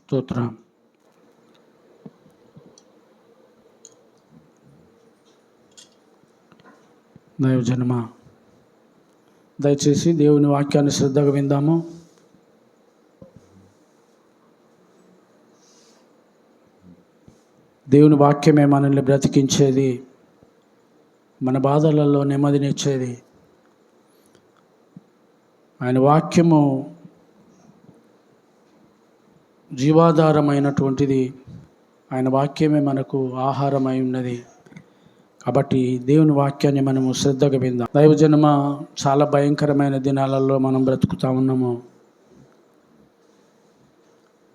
స్తోత్రం. దైవజనమా, దయచేసి దేవుని వాక్యాన్ని శ్రద్ధగా విందాము. దేవుని వాక్యమే మనల్ని బ్రతికించేది, మన బాధలలో నెమ్మదినిచ్చేది. ఆయన వాక్యము జీవాధారమైనటువంటిది. ఆయన వాక్యమే మనకు ఆహారమై ఉన్నది. కాబట్టి దేవుని వాక్యాన్ని మనము శ్రద్ధగా విందాం. దైవజనమ, చాలా భయంకరమైన దినాలలో మనం బ్రతుకుతూ ఉన్నాము.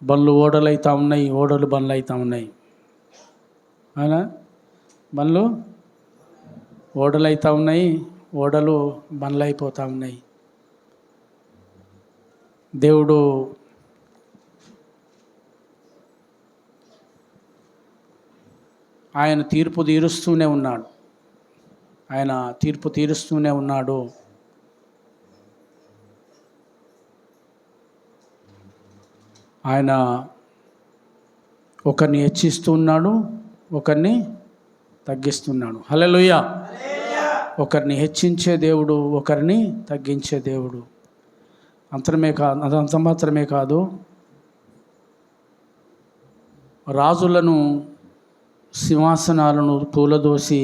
బండ్లు ఓడలు అవుతూ ఉన్నాయి, ఓడలు బండ్లు అవుతూ ఉన్నాయి. అవునా? బండ్లు ఓడలు అవుతూ ఉన్నాయి, ఓడలు బండ్లు అయిపోతూ ఉన్నాయి. దేవుడు ఆయన తీర్పు తీరుస్తూనే ఉన్నాడు. ఆయన తీర్పు తీరుస్తూనే ఉన్నాడు. ఆయన ఒకరిని హెచ్చిస్తున్నాడు, ఒకరిని తగ్గిస్తున్నాడు. హల్లెలూయా. ఒకరిని హెచ్చించే దేవుడు, ఒకరిని తగ్గించే దేవుడు. అదంత మాత్రమే కాదు, రాజులను సింహాసనాలను కూలదోసి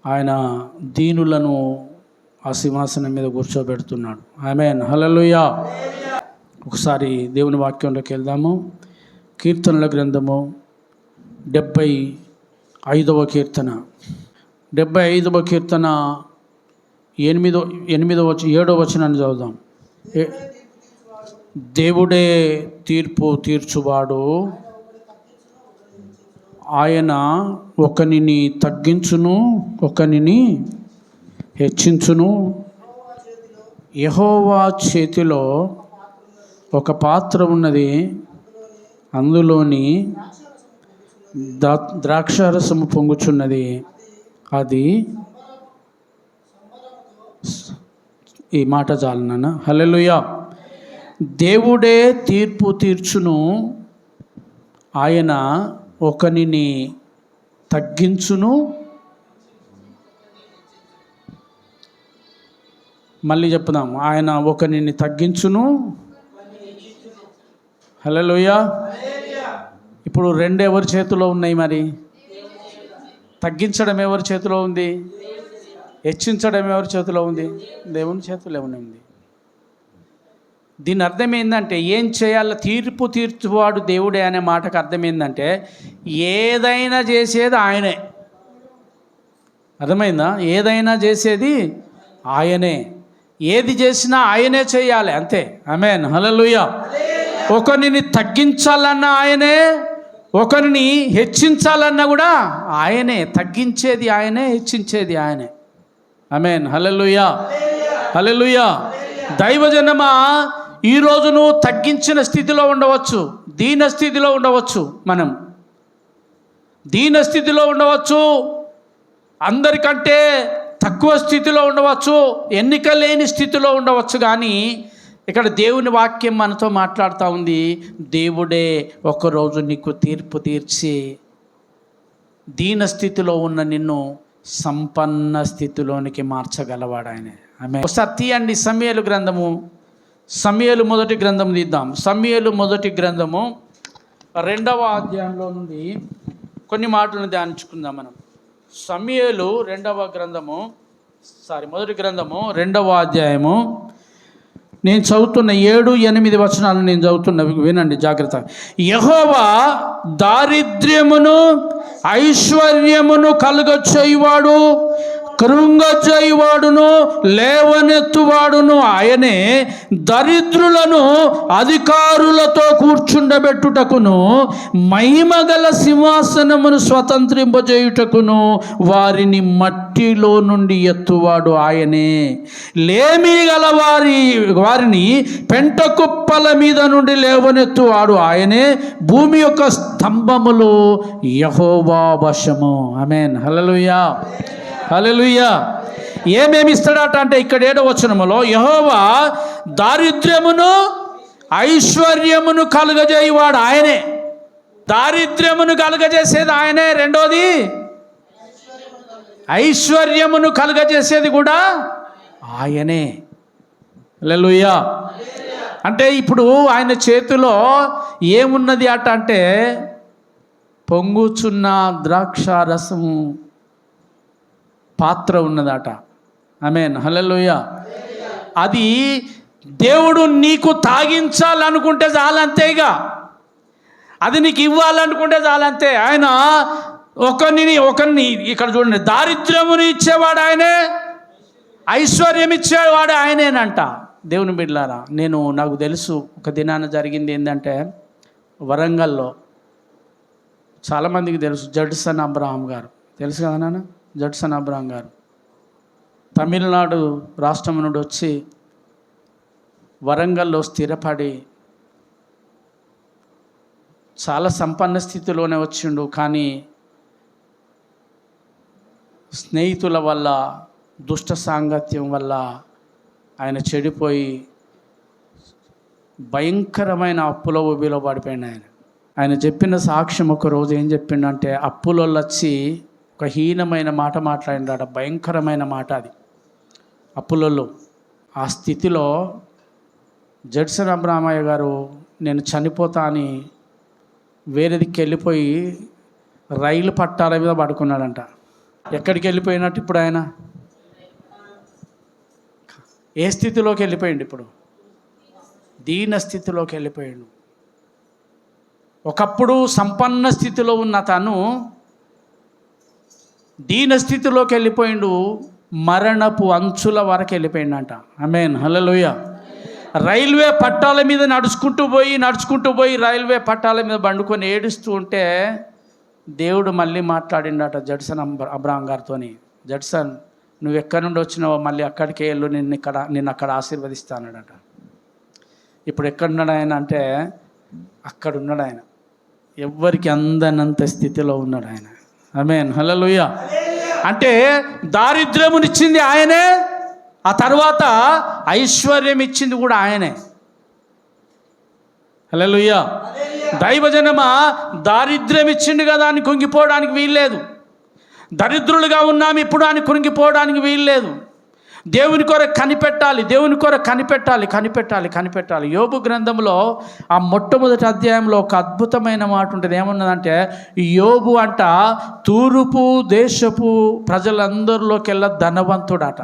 ఆయన దీనులను ఆ సింహాసనం మీద కూర్చోబెడుతున్నాడు. ఆమేన్. హల్లెలూయా. ఒకసారి దేవుని వాక్యంలోకి వెళ్దాము. కీర్తనల గ్రంథము 75వ కీర్తన, 75వ కీర్తన 7వ వచనాన్ని చదువుదాం. దేవుడే తీర్పు తీర్చువాడు, ఆయన ఒకనిని తగ్గించును, ఒకనిని హెచ్చించును. యెహోవా చేతిలో ఒక పాత్ర ఉన్నది, అందులోని ద్రాక్షారసము పొంగుచున్నది. అది ఈ మాట చాలు నాన్న. హల్లెలూయా. దేవుడే తీర్పు తీర్చును, ఆయన ఒకనిని తగ్గించును. మళ్ళీ చెప్పుదాం, ఆయన ఒకనిని తగ్గించును. హల్లెలూయా. ఇప్పుడు రెండు ఎవరి చేతిలో ఉన్నాయి? మరి తగ్గించడం ఎవరి చేతిలో ఉంది? హెచ్చించడం ఎవరి చేతిలో ఉంది? దేవుని చేతిలో ఉంది. దీని అర్థం ఏంటంటే, ఏం చేయాలో తీర్పు తీర్చువాడు దేవుడే అనే మాటకు అర్థం ఏంటంటే, ఏదైనా చేసేది ఆయనే. అర్థమైందా? ఏదైనా చేసేది ఆయనే, ఏది చేసినా ఆయనే చేయాలి, అంతే. ఆమేన్. హల్లెలూయా. ఒకరిని తగ్గించాలన్నా ఆయనే, ఒకరిని హెచ్చించాలన్నా కూడా ఆయనే. తగ్గించేది ఆయనే, హెచ్చించేది ఆయనే. ఆమేన్. హల్లెలూయా. హల్లెలూయా. దైవజనమా, ఈరోజు నువ్వు తగ్గించిన స్థితిలో ఉండవచ్చు, దీన స్థితిలో ఉండవచ్చు, మనం దీన స్థితిలో ఉండవచ్చు, అందరికంటే తక్కువ స్థితిలో ఉండవచ్చు, ఎన్నిక లేని స్థితిలో ఉండవచ్చు. కానీ ఇక్కడ దేవుని వాక్యం మనతో మాట్లాడుతూ ఉంది. దేవుడే ఒకరోజు నీకు తీర్పు తీర్చి దీన స్థితిలో ఉన్న నిన్ను సంపన్న స్థితిలోనికి మార్చగలవాడు ఆయన. ఆమె. ఒకసారి తీయండి సమూయేలు గ్రంథము, సమూయేలు మొదటి గ్రంథం తీద్దాం. సమూయేలు మొదటి గ్రంథము 2వ అధ్యాయంలో నుండి కొన్ని మాటలను ధ్యానించుకుందాం మనం. సమూయేలు మొదటి గ్రంథము 2వ అధ్యాయము. నేను చదువుతున్న 7, 8 వచనాలు నేను చదువుతున్న, వినండి జాగ్రత్త. యెహోవా దారిద్ర్యమును ఐశ్వర్యమును కలుగచేయువాడు, కృంగచేయువాడును లేవనెత్తువాడును ఆయనే. దరిద్రులను అధికారులతో కూర్చుండబెట్టుటకును, మహిమగల సింహాసనమును స్వతంత్రింపజేయుటకును వారిని మట్టిలో నుండి ఎత్తువాడు ఆయనే. లేమి గల వారిని పెంట కుప్పల మీద నుండి లేవనెత్తువాడు ఆయనే. భూమి యొక్క స్తంభములు యెహోవా వశము. ఆమేన్. హల్లెలూయా. హల్లెలూయా. ఏమేమి ఇస్తాడట అంటే, ఇక్కడ 7వ వచనములో యెహోవా దారిద్ర్యమును ఐశ్వర్యమును కలుగజేయువాడు ఆయనే. దారిద్ర్యమును కలుగజేసేది ఆయనే. రెండోది ఐశ్వర్యమును కలుగజేసేది కూడా ఆయనే. హల్లెలూయా. అంటే ఇప్పుడు ఆయన చేతిలో ఏమున్నది అట అంటే పొంగుచున్న ద్రాక్ష రసము పాత్ర ఉన్నదట. ఆమేన్. హల్లెలూయా. అది దేవుడు నీకు తాగించాలనుకుంటే చాలంతేగా, అది నీకు ఇవ్వాలనుకుంటే చాలంతే. ఆయన ఒకరిని ఇక్కడ చూడండి, దారిద్ర్యముని ఇచ్చేవాడు ఆయనే, ఐశ్వర్యం ఇచ్చేవాడు ఆయనేనంట. దేవుని బిడ్డలారా, నాకు తెలుసు ఒక దినాన జరిగింది ఏంటంటే, వరంగల్లో చాలామందికి తెలుసు జడ్సన్ అబ్రహాం గారు. తెలుసు కదా నాన్న? జడ్సన్ అబ్రహాం గారు తమిళనాడు రాష్ట్రం నుండి వచ్చి వరంగల్లో స్థిరపడి చాలా సంపన్న స్థితిలోనే వచ్చిండు. కానీ స్నేహితుల వల్ల, దుష్ట సాంగత్యం వల్ల ఆయన చెడిపోయి భయంకరమైన అప్పుల ఊబిలో పడిపోయింది. ఆయన చెప్పిన సాక్ష్యం ఒకరోజు ఏం చెప్పిండంటే, అప్పులలో వచ్చి ఒక హీనమైన మాట మాట్లాడినాడు. భయంకరమైన మాట అది. అప్పులలో ఆ స్థితిలో జడ్సన్ అబ్రహామయ్య గారు నేను చనిపోతా అని వేరే దిక్కు వెళ్ళిపోయి రైలు పట్టాల మీద పడుకున్నాడంట. ఎక్కడికి వెళ్ళిపోయినట్టు ఇప్పుడు ఆయన? ఏ స్థితిలోకి వెళ్ళిపోయిండు? ఇప్పుడు దీన స్థితిలోకి వెళ్ళిపోయాడు. ఒకప్పుడు సంపన్న స్థితిలో ఉన్న తను దీన స్థితిలోకి వెళ్ళిపోయిండు. మరణపు అంచుల వరకు వెళ్ళిపోయిండంట. ఆమేన్. హల్లెలూయా. రైల్వే పట్టాల మీద నడుచుకుంటూ పోయి రైల్వే పట్టాల మీద బండుకొని ఏడుస్తూ ఉంటే దేవుడు మళ్ళీ మాట్లాడిండట జడ్సన్ అబ్రహాం గారితోని. జడ్సన్, నువ్వు ఎక్కడి నుండి వచ్చినావో మళ్ళీ అక్కడికి వెళ్ళు, నిన్ను అక్కడ ఆశీర్వదిస్తానడట. ఇప్పుడు ఎక్కడున్నాడు ఆయన అంటే అక్కడ ఉన్నాడు ఆయన. ఎవ్వరికి అందనంత స్థితిలో ఉన్నాడు ఆయన. ఆమేన్. హల్లెలూయా. అంటే దారిద్ర్యమునిచ్చింది ఆయనే, ఆ తర్వాత ఐశ్వర్యం ఇచ్చింది కూడా ఆయనే. హల్లెలూయా. దైవజనమా, దారిద్ర్యం ఇచ్చిండు కదా అని కుంగిపోవడానికి వీల్లేదు. దరిద్రులుగా ఉన్నాం ఇప్పుడు అని కుంగిపోవడానికి వీల్లేదు. దేవుని కొరకు కనిపెట్టాలి. యోబు గ్రంథంలో ఆ మొట్టమొదటి అధ్యాయంలో ఒక అద్భుతమైన మాట ఉంటుంది. ఏమన్నదంటే, యోబు అంట తూర్పు దేశపు ప్రజలందరిలోకెల్లా ధనవంతుడట.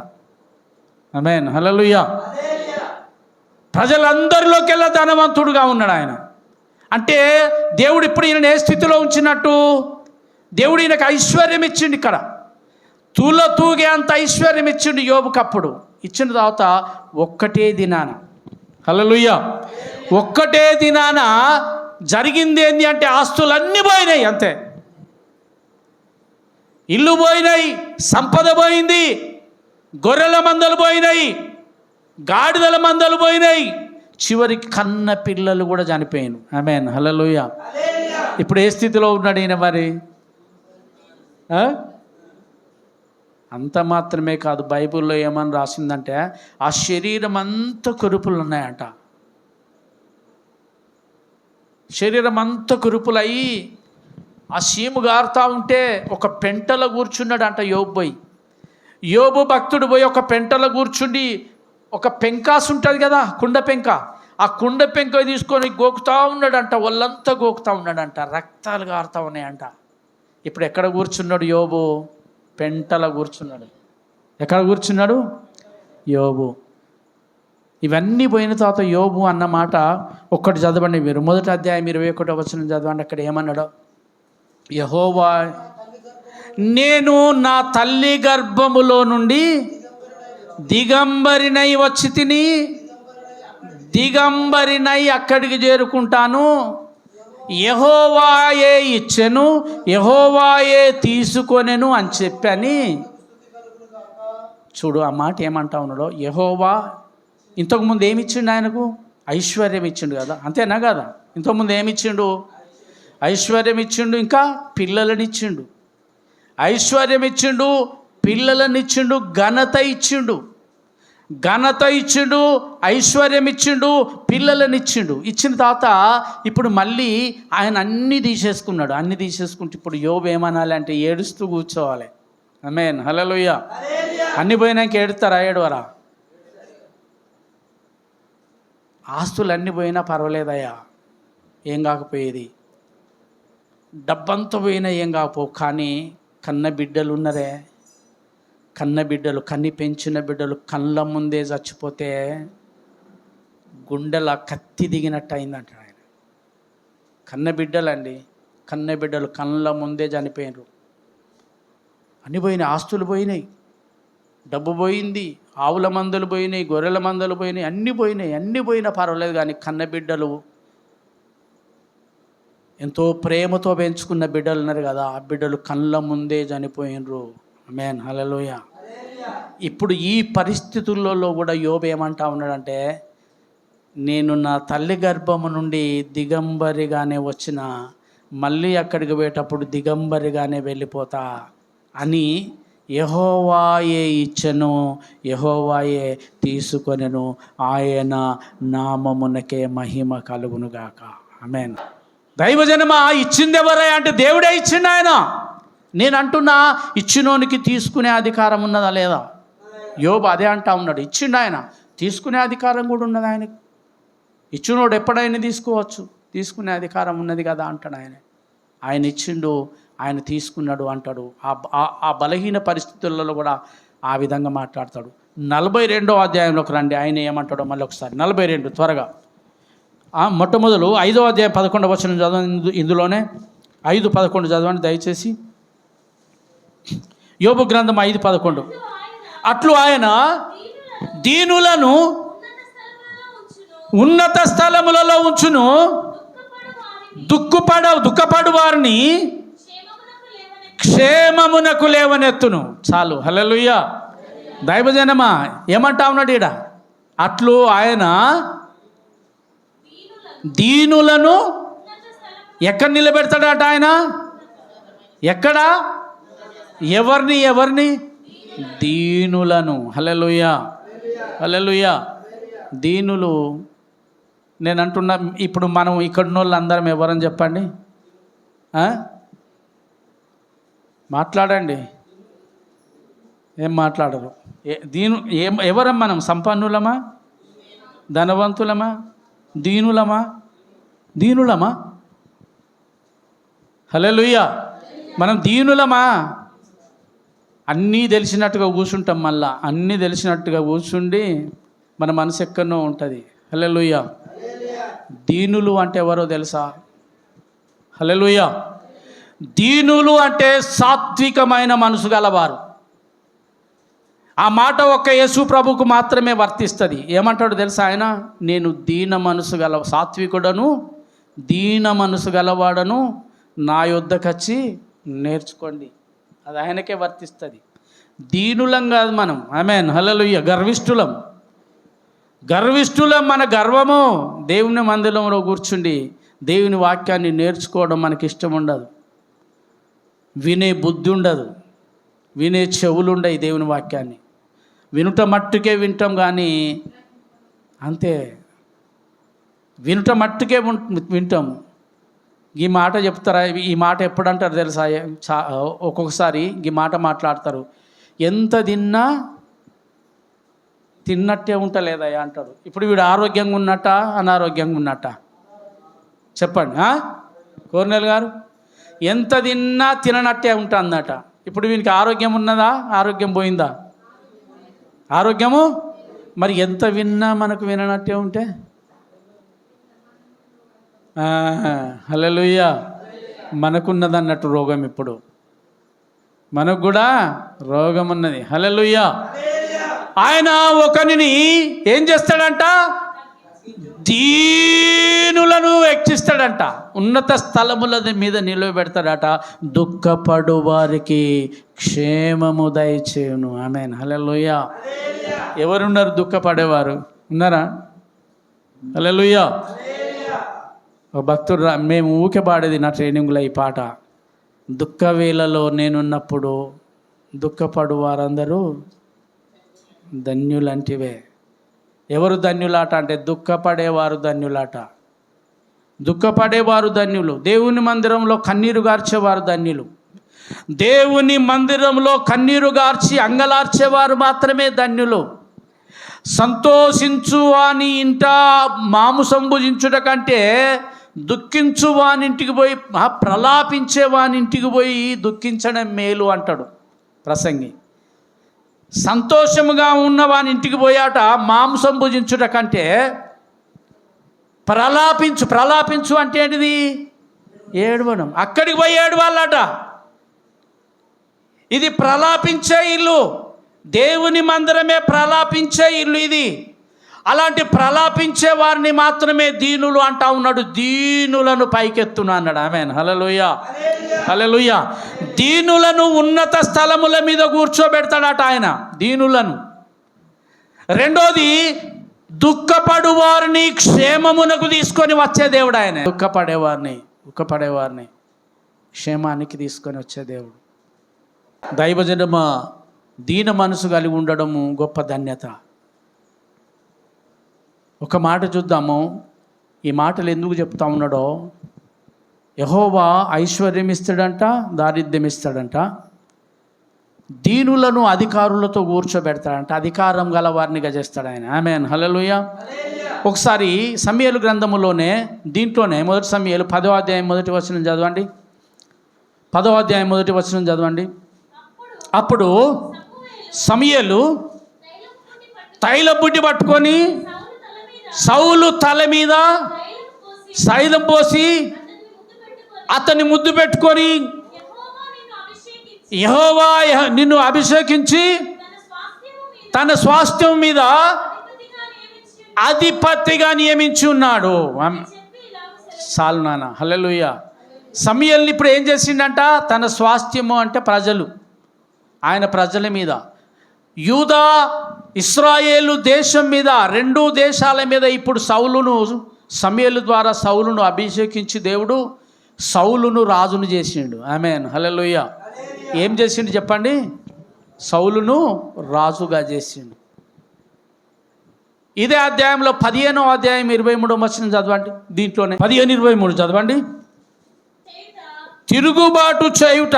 ఆమేన్. హల్లెలూయా. ప్రజలందరిలోకెల్లా ధనవంతుడుగా ఉన్నాడు ఆయన. అంటే దేవుడు ఇప్పుడు ఈయన ఏ స్థితిలో ఉంచినట్టు? దేవుడు ఈయనకు ఐశ్వర్యం ఇచ్చిండు. ఇక్కడ తూగే అంత ఐశ్వర్యం ఇచ్చిండు యోబుకు. అప్పుడు ఇచ్చిన తర్వాత ఒక్కటే దినాన, హల్లెలూయా, ఒక్కటే దినాన జరిగింది ఏంటి అంటే ఆస్తులన్నీ పోయినాయి. అంతే. ఇల్లు పోయినాయి, సంపద పోయింది, గొర్రెల మందలు పోయినాయి, గాడిదల మందలు పోయినాయి, చివరికి కన్న పిల్లలు కూడా చనిపోయాను. ఆమేన్. హల్లెలూయా. ఇప్పుడు ఏ స్థితిలో ఉన్నాడు ఈయన మరి? అంత మాత్రమే కాదు, బైబిల్లో ఏమని రాసిందంటే ఆ శరీరం అంతా కురుపులు ఉన్నాయంట. శరీరం అంతా కురుపులయ్యి ఆ సీము గారుతూ ఉంటే ఒక పెంటలో కూర్చున్నాడంట యోబు భక్తుడు పోయి ఒక పెంటలో కూర్చుండి ఒక పెంకాసు ఉంటుంది కదా, కుండ పెంక, ఆ కుండ పెంక తీసుకొని గోకుతూ ఉన్నాడంట. ఒళ్ళంతా గోకుతూ ఉన్నాడంట. రక్తాలు గారుతూ ఉన్నాయంట. ఇప్పుడు ఎక్కడ కూర్చున్నాడు యోబు? పెంటలో కూర్చున్నాడు. ఎక్కడ కూర్చున్నాడు యోబు? ఇవన్నీ పోయిన తర్వాత యోబు అన్న మాట ఒక్కటి చదవండి మీరు. మొదటి అధ్యాయం 21వ వచనం చదవండి. అక్కడ ఏమన్నాడో, యెహోవా, నేను నా తల్లి గర్భములో నుండి దిగంబరినై వచ్చి తిని దిగంబరినై అక్కడికి చేరుకుంటాను. యెహోవాయే ఇచ్చెను, యెహోవాయే తీసుకొనెను అని చెప్పని. చూడు ఆ మాట ఏమంటా ఉన్నాడో. యెహోవా ఇంతకుముందు ఏమి ఇచ్చిండు ఆయనకు? ఐశ్వర్యం ఇచ్చిండు కదా, అంతేనా కదా? ఇంతకుముందు ఏమి ఇచ్చిండు? ఐశ్వర్యం ఇచ్చిండు, ఇంకా పిల్లలనిచ్చిండు. ఐశ్వర్యం ఇచ్చిండు, పిల్లలనిచ్చిండు, ఘనత ఇచ్చిండు. ఘనత ఇచ్చిండు, ఐశ్వర్యం ఇచ్చిండు, పిల్లలను ఇచ్చిండు. ఇచ్చిన తర్వాత ఇప్పుడు మళ్ళీ ఆయన అన్నీ తీసేసుకున్నాడు. అన్నీ తీసేసుకుంటే ఇప్పుడు యోబు ఏమనాలి అంటే ఏడుస్తూ కూర్చోవాలి. ఆమేన్, హల్లెలూయా. అన్నీ పోయినాక ఏడుస్తారా? ఏడవరా? ఆస్తులు అన్నీ పోయినా పర్వాలేదయ్యా, ఏం కాకపోయేది. డబ్బంతా పోయినా ఏం కాకపో, కానీ కన్న బిడ్డలు ఉన్నారే, కన్న బిడ్డలు, కన్ని పెంచిన బిడ్డలు కళ్ళ ముందే చచ్చిపోతే గుండెల కత్తి దిగినట్టు అయిందంట ఆయన. కన్న బిడ్డలండి, కన్న బిడ్డలు కళ్ళ ముందే చనిపోయినారు. అన్నీ పోయినాయి, ఆస్తులు పోయినాయి, డబ్బు పోయింది, ఆవుల మందలు పోయినాయి, గొర్రెల మందలు పోయినాయి, అన్నీ పోయినాయి. అన్నీ పోయినా పర్వాలేదు, కానీ కన్న బిడ్డలు, ఎంతో ప్రేమతో పెంచుకున్న బిడ్డలు ఉన్నారు కదా, ఆ బిడ్డలు కళ్ళ ముందే చనిపోయినరు. ఆమేన్, హల్లెలూయా. ఇప్పుడు ఈ పరిస్థితులలో కూడా యోబు ఏమంటా ఉన్నాడంటే, నేను నా తల్లి గర్భము నుండి దిగంబరిగానే వచ్చిన, మళ్ళీ అక్కడికి పోయేటప్పుడు దిగంబరిగానే వెళ్ళిపోతా అని యెహోవాయే ఇచ్చెను, యెహోవాయే తీసుకొనెను, ఆయన నామమునకే మహిమ కలుగునుగాక. ఆమేన్. దైవజనమా, ఇచ్చింది ఎవరే అంటే దేవుడే ఇచ్చిండు. ఆయన, నేను అంటున్నా, ఇచ్చినోనికి తీసుకునే అధికారం ఉన్నదా లేదా? యోబు అదే అంటా ఉన్నాడు. ఇచ్చిండు ఆయన, తీసుకునే అధికారం కూడా ఉన్నది ఆయనకి. ఇచ్చినోడు ఎప్పుడైనా తీసుకోవచ్చు, తీసుకునే అధికారం ఉన్నది కదా అంటాడు ఆయన. ఆయన ఇచ్చిండు, ఆయన తీసుకున్నాడు అంటాడు. ఆ బలహీన పరిస్థితులలో కూడా ఆ విధంగా మాట్లాడతాడు. 42వ అధ్యాయంలోకి రండి, ఆయన ఏమంటాడో మళ్ళీ ఒకసారి. 42 త్వరగా. మొట్టమొదలు 5వ అధ్యాయం 11వ వచనం చదవండి. ఇందులోనే 5:11 చదవండి దయచేసి. యోబు గ్రంథం 5:11. అట్లు ఆయన దీనులను ఉన్నత స్థలములలో ఉంచును, దుఃఖపడు వారిని క్షేమమునకు లేవనెత్తును. చాలు, హల్లెలూయా. దైవజనమా, ఏమంటా ఉన్నాడు ఈడ? అట్లు ఆయన దీనులను ఎక్కడ నిలబెడతాడట ఆయన? ఎక్కడ? ఎవరిని? దీనులను. హల్లెలూయా, హల్లెలూయా. దీనులు, నేను అంటున్నా, ఇప్పుడు మనం ఇక్కడున్న వాళ్ళు అందరం ఎవరని చెప్పండి, మాట్లాడండి. ఏం మాట్లాడరు? ఎవరం మనం? సంపన్నులమా? ధనవంతులమా? దీనులమా? హల్లెలూయా. మనం దీనులమా? అన్నీ తెలిసినట్టుగా కూర్చుంటాం, మళ్ళా అన్నీ తెలిసినట్టుగా కూర్చుండి మన మనసు ఎక్కడనో ఉంటుంది. హల్లెలూయా. దీనులు అంటే ఎవరో తెలుసా? హల్లెలూయా. దీనులు అంటే సాత్వికమైన మనసు గలవారు. ఆ మాట ఒక్క యేసు ప్రభుకు మాత్రమే వర్తిస్తుంది. ఏమంటాడు తెలుసా ఆయన? నేను సాత్వికుడను, దీన మనసు గలవాడను, నా యొద్దకొచ్చి నేర్చుకోండి. అది ఆయనకే వర్తిస్తుంది. దీనులం కాదు మనం. ఆమేన్, హల్లెలూయా. గర్విష్ఠులం. మన గర్వము దేవుని మందిరంలో కూర్చుండి దేవుని వాక్యాన్ని నేర్చుకోవడం మనకి ఇష్టం ఉండదు. వినే బుద్ధి ఉండదు, వినే చెవులు ఉండవు. దేవుని వాక్యాన్ని వినుట మట్టుకే వింటాం, కానీ అంతే, వినుట మట్టుకే వింటాము. ఈ మాట చెప్తారా? ఈ మాట ఎప్పుడు అంటారు తెలుసా? ఒక్కొక్కసారి ఈ మాట మాట్లాడతారు, ఎంత తిన్నట్టే ఉంటలేదయ్యా అంటాడు. ఇప్పుడు వీడు ఆరోగ్యంగా ఉన్నట్ట, అనారోగ్యంగా ఉన్నట్ట? చెప్పండి కోర్నెల్ గారు. ఎంత తిన్నా తిననట్టే ఉంటుందట. ఇప్పుడు వీనికి ఆరోగ్యం ఉన్నదా? ఆరోగ్యం పోయిందా? ఆరోగ్యము. మరి ఎంత విన్నా మనకు విననట్టే ఉంటే? హల్లెలూయా. మనకున్నది అన్నట్టు రోగం. ఇప్పుడు మనకు కూడా రోగం ఉన్నది. హల్లెలూయా. ఆయన ఒకరిని ఏం చేస్తాడంట? దీనులను హెచ్చిస్తాడంట, ఉన్నత స్థలముల మీద నిలబెడతాడట, దుఃఖపడు వారికి క్షేమము దయచేయును. ఆమేన్, హల్లెలూయా. ఎవరున్నారు దుఃఖపడేవారు? ఉన్నారా? హల్లెలూయా. ఒక భక్తుడు, మేము ఊకే పాడేది నా ట్రైనింగ్లో ఈ పాట, దుఃఖ వేళలో నేనున్నప్పుడు దుఃఖపడు వారందరూ ధన్యులంటివే. ఎవరు ధన్యులాట అంటే దుఃఖపడేవారు ధన్యులాట. దుఃఖపడేవారు ధన్యులు. దేవుని మందిరంలో కన్నీరు గార్చేవారు ధన్యులు. దేవుని మందిరంలో కన్నీరు గార్చి అంగలార్చేవారు మాత్రమే ధన్యులు. సంతోషించు వాని ఇంట మాంసం భుజించుట కంటే దుఃఖించు వానింటికి పోయి ప్రలాపించే వానింటికి పోయి దుఃఖించడం మేలు అంటాడు ప్రసంగి. సంతోషముగా ఉన్న వానింటికి పోయాట మాంసం భుజించుట కంటే ప్రలాపించు అంటే ఏంటిది? ఏడవడం. అక్కడికి పోయి ఏడవాలట. ఇది ప్రలాపించే ఇల్లు. దేవుని మందిరమే ప్రలాపించే ఇల్లు ఇది. అలాంటి ప్రలాపించే వారిని మాత్రమే దీనులు అంటా ఉన్నాడు. దీనులను పైకెత్తును అన్నాడు. ఆమేన్. హల్లెలూయా, హల్లెలూయా. దీనులను ఉన్నత స్థలముల మీద కూర్చోబెడతాడట ఆయన, దీనులను. రెండోది, దుఃఖపడు వారిని క్షేమమునకు తీసుకొని వచ్చే దేవుడు ఆయన. దుఃఖపడేవారిని క్షేమానికి తీసుకొని వచ్చే దేవుడు. దైవజనమ దీన మనసు కలిగి ఉండడము గొప్ప ధన్యత. ఒక మాట చూద్దాము. ఈ మాటలు ఎందుకు చెప్తా ఉన్నాడో, యెహోవా ఐశ్వర్యం ఇస్తాడంట, దారిద్ర్యం ఇస్తాడంట. దీనులను అధికారులతో కూర్చోబెడతాడంట, అధికారం గల వారినిగా చేస్తాడు ఆయన. ఆమేన్. హల్లెలూయా. ఒకసారి సమూయేలు గ్రంథములోనే దీంట్లోనే మొదటి సమూయేలు 10వ అధ్యాయం మొదటి వచనం చదవండి. 10వ అధ్యాయం మొదటి వచనం చదవండి. అప్పుడు సమూయేలు తైల బుడ్డి పట్టుకొని సౌలు తల మీద సైలం పోసి అతన్ని ముద్దు పెట్టుకొని, యెహోవా నిన్ను అభిషేకించి తన స్వాస్థ్యం మీద అధిపతిగా నియమించి ఉన్నాడు. చాలు నాన్న. హల్లెలూయా. సమూయేలుని ఇప్పుడు ఏం చేసిండంట? తన స్వాస్థ్యము అంటే ప్రజలు, ఆయన ప్రజల మీద, యూదా ఇశ్రాయేలు దేశం మీద, రెండు దేశాల మీద ఇప్పుడు సమూయేలు ద్వారా సౌలును అభిషేకించి దేవుడు సౌలును రాజును చేసిండు. ఆమేన్. హల్లెలూయా. ఏం చేసిండు చెప్పండి? సౌలును రాజుగా చేసిండు. ఇదే అధ్యాయంలో 15వ అధ్యాయం 23వ వచనం చదవండి. దీంట్లోనే 15:23 చదవండి. తిరుగుబాటు చేయుట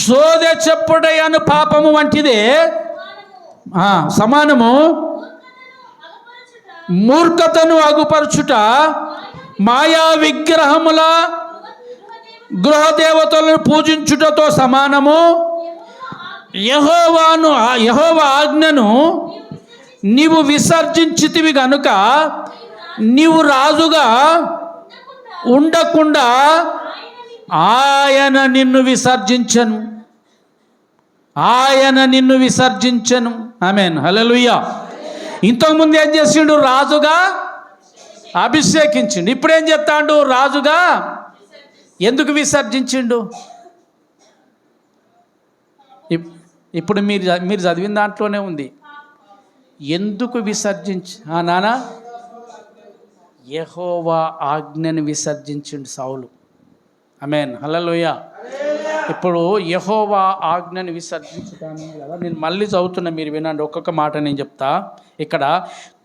సోదె చెప్పుటయను పాపము వంటిదే, సమానము. మూర్ఖతను అగుపరచుట మాయా విగ్రహముల గృహదేవతలను పూజించుటతో సమానము. యెహోవా ఆజ్ఞను నీవు విసర్జించితివి గనుక నీవు రాజుగా ఉండకుండా ఆయన నిన్ను విసర్జించెను. ఆమేన్. హల్లెలూయా. ఇంతకుముందు ఏం చేసిండు? రాజుగా అభిషేకించిండు. ఇప్పుడు ఏం చెప్తాడు? రాజుగా ఎందుకు విసర్జించిండు? ఇప్పుడు మీరు చదివిన దాంట్లోనే ఉంది. ఎందుకు నాన్న? యెహోవా ఆజ్ఞను విసర్జించిండు సౌలు. ఆమేన్. హల్లెలూయా. ఇప్పుడు యెహోవా ఆజ్ఞను విసర్జించుతాను కదా, నేను మళ్ళీ చదువుతున్నా, మీరు వినండి. ఒక్కొక్క మాట నేను చెప్తా. ఇక్కడ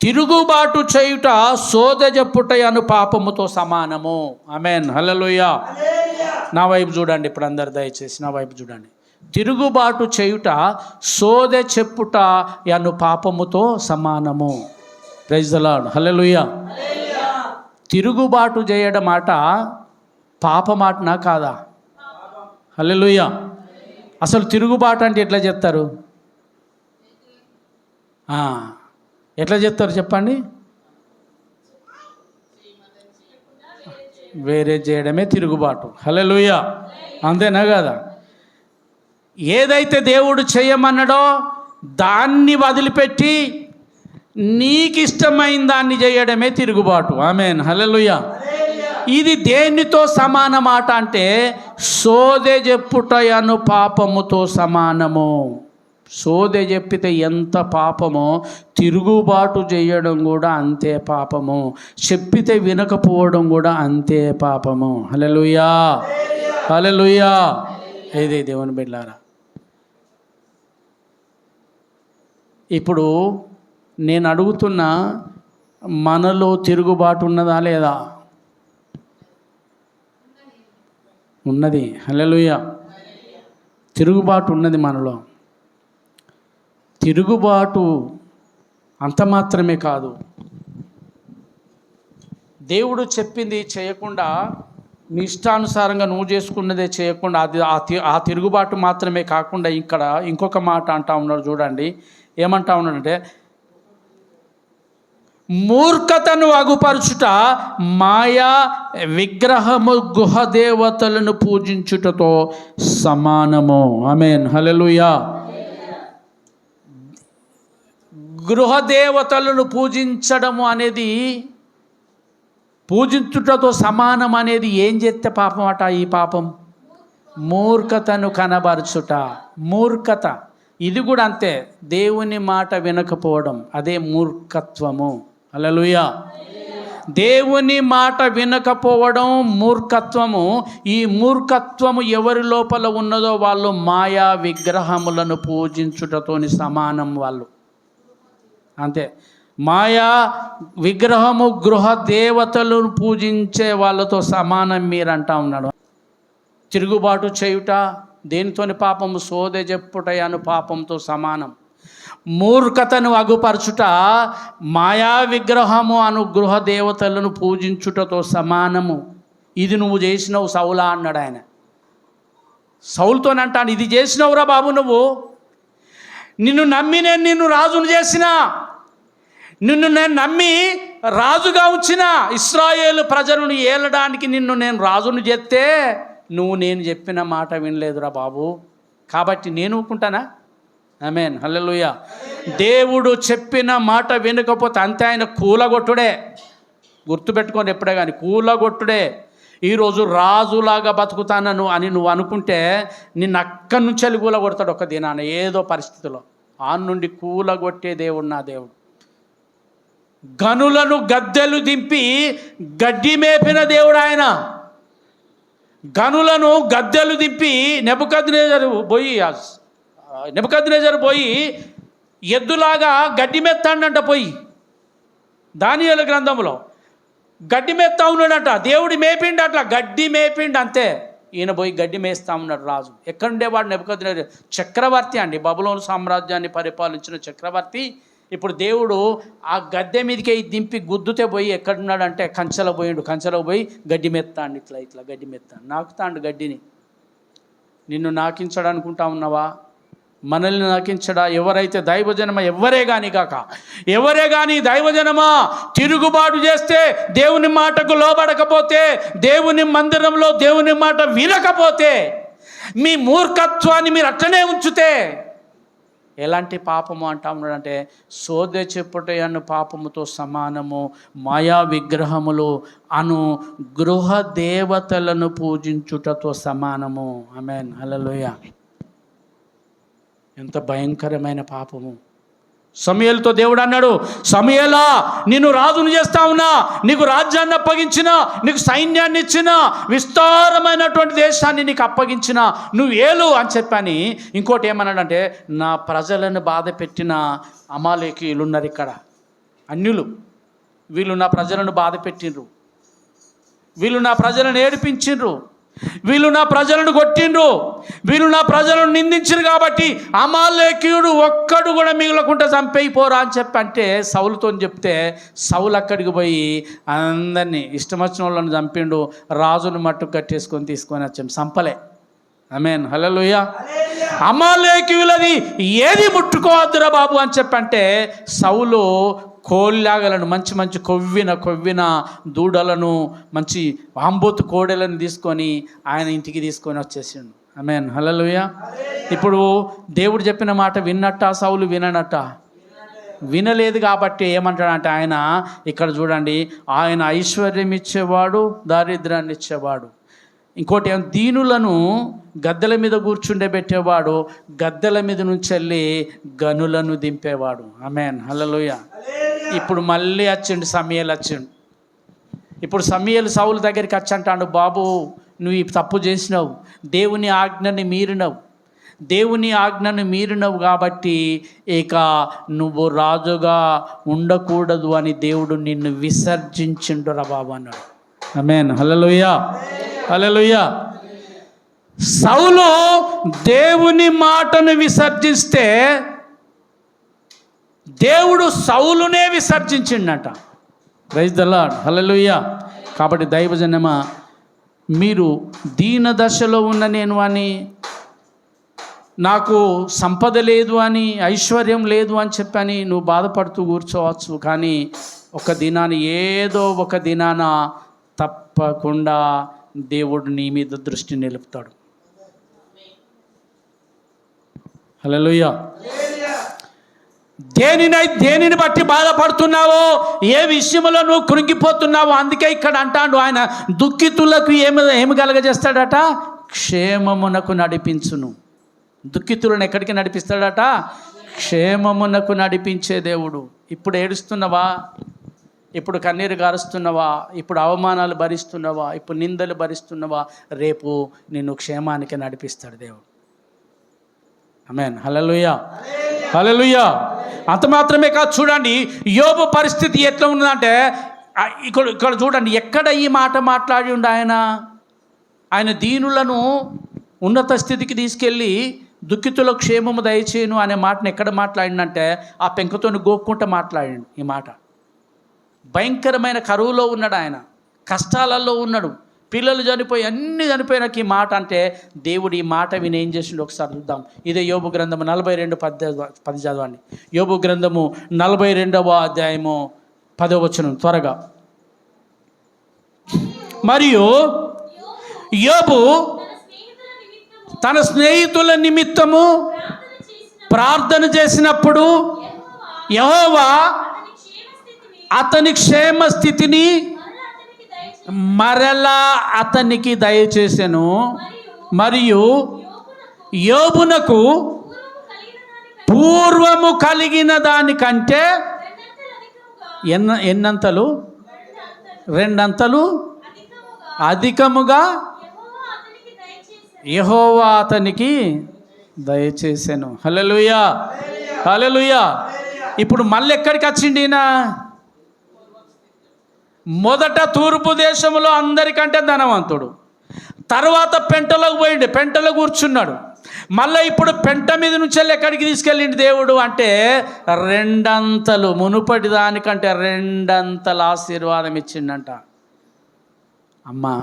తిరుగుబాటు చేయుట సోదె చెప్పుటయను పాపముతో సమానము. ఆమేన్. హల్లెలూయా. నా వైపు చూడండి ఇప్పుడు అందరు, దయచేసి నా వైపు చూడండి. తిరుగుబాటు చేయుట సోదె చెప్పుట అను పాపముతో సమానము. Praise the lord. హల్లెలూయా. తిరుగుబాటు చేయడం మాట పాపమాటనా కాదా? హల్లెలూయా. అసలు తిరుగుబాటు అంటే ఎట్లా చెప్తారు? ఎట్లా చెప్తారు చెప్పండి? వేరే చేయడమే తిరుగుబాటు. హల్లెలూయా. అంతేనా కదా? ఏదైతే దేవుడు చేయమన్నాడో దాన్ని వదిలిపెట్టి నీకు ఇష్టమైన దాన్ని చేయడమే తిరుగుబాటు. ఆమేన్. హల్లెలూయా. ఇది దేనితో సమానమాట అంటే సోదె చెప్పుటయను పాపముతో సమానము. సోదె చెప్పితే ఎంత పాపమో తిరుగుబాటు చేయడం కూడా అంతే పాపము. చెప్పితే వినకపోవడం కూడా అంతే పాపము. హల్లెలూయా, హల్లెలూయా. ఏదే దేవుని బిడ్డలారా, ఇప్పుడు నేను అడుగుతున్నా, మనలో తిరుగుబాటు ఉన్నదా లేదా? ఉన్నది. హల్లెలూయా. తిరుగుబాటు ఉన్నది మనలో. తిరుగుబాటు అంత మాత్రమే కాదు, దేవుడు చెప్పింది చేయకుండా నీ ఇష్టానుసారంగా నువ్వు చేసుకున్నదే చేయకుండా ఆ తిరుగుబాటు మాత్రమే కాకుండా ఇక్కడ ఇంకొక మాట అంటా ఉన్నాడు. చూడండి ఏమంటా ఉన్నాడంటే, మూర్ఖతను అగుపరచుట మాయా విగ్రహము గృహదేవతలను పూజించుటతో సమానము. ఆమేన్. హల్లెలూయా. గృహదేవతలను పూజించడము అనేది, పూజించుటతో సమానం అనేది ఏం చేస్తే పాపం అట? ఈ పాపం మూర్ఖతను కనబరచుట. మూర్ఖత ఇది కూడా అంతే, దేవుని మాట వినకపోవడం, అదే మూర్ఖత్వము. హల్లెలూయా. దేవుని మాట వినకపోవడం మూర్ఖత్వము. ఈ మూర్ఖత్వము ఎవరి లోపల ఉన్నదో వాళ్ళు మాయా విగ్రహములను పూజించుటతోని సమానం. వాళ్ళు అంతే. మాయా విగ్రహము గృహ దేవతలను పూజించే వాళ్ళతో సమానం మీరు అంటా ఉన్నాడు. తిరుగుబాటు చేయుట దేనితోని పాపము? సోదె చెప్పుటయను పాపంతో సమానం. మూర్ఖతను అగుపరచుట మాయా విగ్రహము అను గృహ దేవతలను పూజించుటతో సమానము. ఇది నువ్వు చేసినవు సౌలా అన్నాడు ఆయన. సౌలుతోనంటాను, ఇది చేసినవురా బాబు, నువ్వు నిన్ను నమ్మి నేను నిన్ను రాజును చేసిన, నిన్ను నేను నమ్మి రాజుగా ఉంచిన, ఇశ్రాయేలు ప్రజలను ఏలడానికి నిన్ను నేను రాజును చేస్తే నువ్వు నేను చెప్పిన మాట వినలేదురా బాబు, కాబట్టి నేను ఊరుకుంటానా? ఆమేన్. హల్లెలూయా. దేవుడు చెప్పిన మాట వినకపోతే అంతే, ఆయన కూలగొట్టుడే. గుర్తుపెట్టుకోండి ఎప్పుడే కానీ, కూలగొట్టుడే. ఈరోజు రాజులాగా బతుకుతానను అని నువ్వు అనుకుంటే నిన్ను అక్కడి నుంచి కూలగొడతాడు ఒక దినాన ఏదో పరిస్థితిలో. ఆ నుండి కూలగొట్టే దేవుడు నా దేవుడు. గనులను గద్దెలు దింపి గడ్డి మేపిన దేవుడు ఆయన. గనులను గద్దెలు దింపి నెబుకద్నెజరు పోయి ఎద్దులాగా గడ్డి మెత్తాడంట. పోయి దానియేలు గ్రంథంలో గడ్డి మేస్తా ఉన్నాడట. దేవుడు మేపిండు, అట్లా గడ్డి మేపిండు అంతే. ఈయన పోయి గడ్డి మేస్తా ఉన్నాడు రాజు. ఎక్కడుండేవాడు? నెబుకద్నెజరు చక్రవర్తి అండి, బబులోను సామ్రాజ్యాన్ని పరిపాలించిన చక్రవర్తి. ఇప్పుడు దేవుడు ఆ గద్దె మీదకి దింపి గుద్దుతే పోయి ఎక్కడున్నాడంటే కంచెలో పోయిండు. కంచెలో పోయి గడ్డి మెత్తాండి, ఇట్లా ఇట్లా గడ్డి మెత్తాండి, నాకుతాండు గడ్డిని. నిన్ను నాకించడు అనుకుంటా ఉన్నావా? మనల్ని నాకించడా? ఎవరైతే దైవజనమా, ఎవరే కానీ దైవజనమా తిరుగుబాటు చేస్తే, దేవుని మాటకు లోబడకపోతే, దేవుని మందిరంలో దేవుని మాట వినకపోతే, మీ మూర్ఖత్వాన్ని మీరు అట్లనే ఉంచితే ఎలాంటి పాపము అంటా ఉన్నాడంటే, సోదె చెప్పుట అను పాపముతో సమానము. మాయా విగ్రహములు అను గృహ దేవతలను పూజించుటతో సమానము. ఆమేన్. హల్లెలూయా. ఎంత భయంకరమైన పాపము. సమూయేలుతో దేవుడు అన్నాడు, సమూయేలా నిన్ను రాజును చేస్తా ఉన్నా, నీకు రాజ్యాన్ని అప్పగించిన, నీకు సైన్యాన్ని ఇచ్చిన, విస్తారమైనటువంటి దేశాన్ని నీకు అప్పగించిన, నువ్వు ఏలు అని చెప్పని. ఇంకోటి ఏమన్నాడంటే, నా ప్రజలను బాధ పెట్టిన అమాలేకీయులు ఉన్నారు ఇక్కడ, అన్యులు. వీళ్ళు నా ప్రజలను బాధ పెట్టిండ్రు, వీళ్ళు నా ప్రజలను ఏడిపించిండ్రు, వీళ్ళు నా ప్రజలను కొట్టిండ్రు, వీళ్ళు నా ప్రజలను నిందించారు, కాబట్టి అమాలేకీయుడు ఒక్కడు కూడా మిగలకుండా చంపేయిపోరా అని చెప్పి అంటే సౌలుతో చెప్తే, సౌలు అక్కడికి పోయి అందరినీ ఇష్టం వచ్చిన వాళ్ళని చంపిండు. రాజును మట్టు కట్టేసుకొని తీసుకొని వచ్చాం, చంపలే. ఆమేన్. హల్లెలూయా. అమాలేకీయులది ఏది ముట్టుకోవద్దురా బాబు అని చెప్పంటే సౌలు కోళ్ళాగలను, మంచి మంచి కొవ్విన దూడలను, మంచి ఆంబోతు కోడెలను తీసుకొని ఆయన ఇంటికి తీసుకొని వచ్చేసిండు. ఆమేన్. హల్లెలూయా. ఇప్పుడు దేవుడు చెప్పిన మాట విన్నట్ట సౌలు? వినలేదు. కాబట్టి ఏమంటాడంటే ఆయన ఇక్కడ చూడండి, ఆయన ఐశ్వర్యం ఇచ్చేవాడు, దారిద్ర్యాన్ని ఇచ్చేవాడు. ఇంకోటి ఏం, దీనులను గద్దెల మీద కూర్చుండబెట్టేవాడు, గద్దెల మీద నుంచి వెళ్ళి గనులను దింపేవాడు. ఆమేన్. హల్లెలూయా. ఇప్పుడు మళ్ళీ సమూయేలు వచ్చిండు. ఇప్పుడు సమూయేలు సౌలు దగ్గరికి వచ్చి అంటాడు, బాబు నువ్వు ఈ తప్పు చేసినావు, దేవుని ఆజ్ఞని మీరినవు, దేవుని ఆజ్ఞను మీరినవు కాబట్టి ఇక నువ్వు రాజుగా ఉండకూడదు అని దేవుడు నిన్ను విసర్జించిండురా బాబు అన్నాడు. ఆమేన్. హల్లెలూయా, హల్లెలూయా. సౌలు దేవుని మాటను విసర్జిస్తే దేవుడు సౌలునే విసర్జించిండట. ప్రైజ్ ది లార్డ్, హల్లెలూయా. కాబట్టి దైవజనమా, మీరు దీన దశలో ఉన్న నేను అని, నాకు సంపద లేదు అని, ఐశ్వర్యం లేదు అని చెప్పని నువ్వు బాధపడుతూ కూర్చోవచ్చు. కానీ ఒక దినాన్ని, ఏదో ఒక దినాన తప్పకుండా దేవుడు నీ మీద దృష్టి నిలుపుతాడు. హల్లెలూయా. దేనిని బట్టి బాధపడుతున్నావో, ఏ విషయంలో నువ్వు కృంగిపోతున్నావో, అందుకే ఇక్కడ అంటాడు ఆయన, దుఃఖితులకు ఏమి కలగజేస్తాడట? క్షేమమునకు నడిపించును. దుఃఖితులను ఎక్కడికి నడిపిస్తాడట? క్షేమమునకు నడిపించే దేవుడు. ఇప్పుడు ఏడుస్తున్నావా? ఇప్పుడు కన్నీరు గారుస్తున్నావా? ఇప్పుడు అవమానాలు భరిస్తున్నావా? ఇప్పుడు నిందలు భరిస్తున్నావా? రేపు నిన్ను క్షేమానికి నడిపిస్తాడు దేవుడు. ఆమేన్. హల్లెలూయా, హల్లెలూయా. అంత మాత్రమే కాదు, చూడండి యోబు పరిస్థితి ఎట్లా ఉన్నదంటే, ఇక్కడ చూడండి, ఎక్కడ ఈ మాట మాట్లాడి ఉండి ఆయన దీనులను ఉన్నత స్థితికి తీసుకెళ్ళి దుఃఖితుల క్షేమము దయచేయను అనే మాటను ఎక్కడ మాట్లాడిందంటే, ఆ పెంకతోని గోక్కుంటూ మాట్లాడిండు ఈ మాట. భయంకరమైన కరువులో ఉన్నాడు ఆయన, కష్టాలలో ఉన్నాడు, పిల్లలు చనిపోయి అన్నీ చనిపోయినాక ఈ మాట అంటే, దేవుడు ఈ మాట విని ఏం చేసిండు ఒకసారి చూద్దాం. ఇదే యోబు గ్రంథము 42:10 చదవండి. యోబు గ్రంథము 42వ అధ్యాయము 10వ వచనం త్వరగా. మరియు యోబు తన స్నేహితుల నిమిత్తము ప్రార్థన చేసినప్పుడు యెహోవా అతని క్షేమ స్థితిని మరలా అతనికి దయచేసెను. మరియు యోబునకు పూర్వము కలిగిన దానికంటే ఎన్నంతలు? 2 అంతలు అధికముగా యెహోవా అతనికి దయచేసెను. హల్లెలూయా, హల్లెలూయా. ఇప్పుడు మళ్ళీ ఎక్కడికి వచ్చిండి ఈయన? మొదట తూర్పు దేశంలో అందరికంటే ధనవంతుడు, తర్వాత పెంటలోకి పోయిండు, పెంటలో కూర్చున్నాడు. మళ్ళీ ఇప్పుడు పెంట మీద నుంచి వెళ్ళి ఎక్కడికి తీసుకెళ్ళిండు దేవుడు అంటే 2 అంతలు, మునుపటి దానికంటే 2 అంతల ఆశీర్వాదం ఇచ్చిండంట. అమ్మా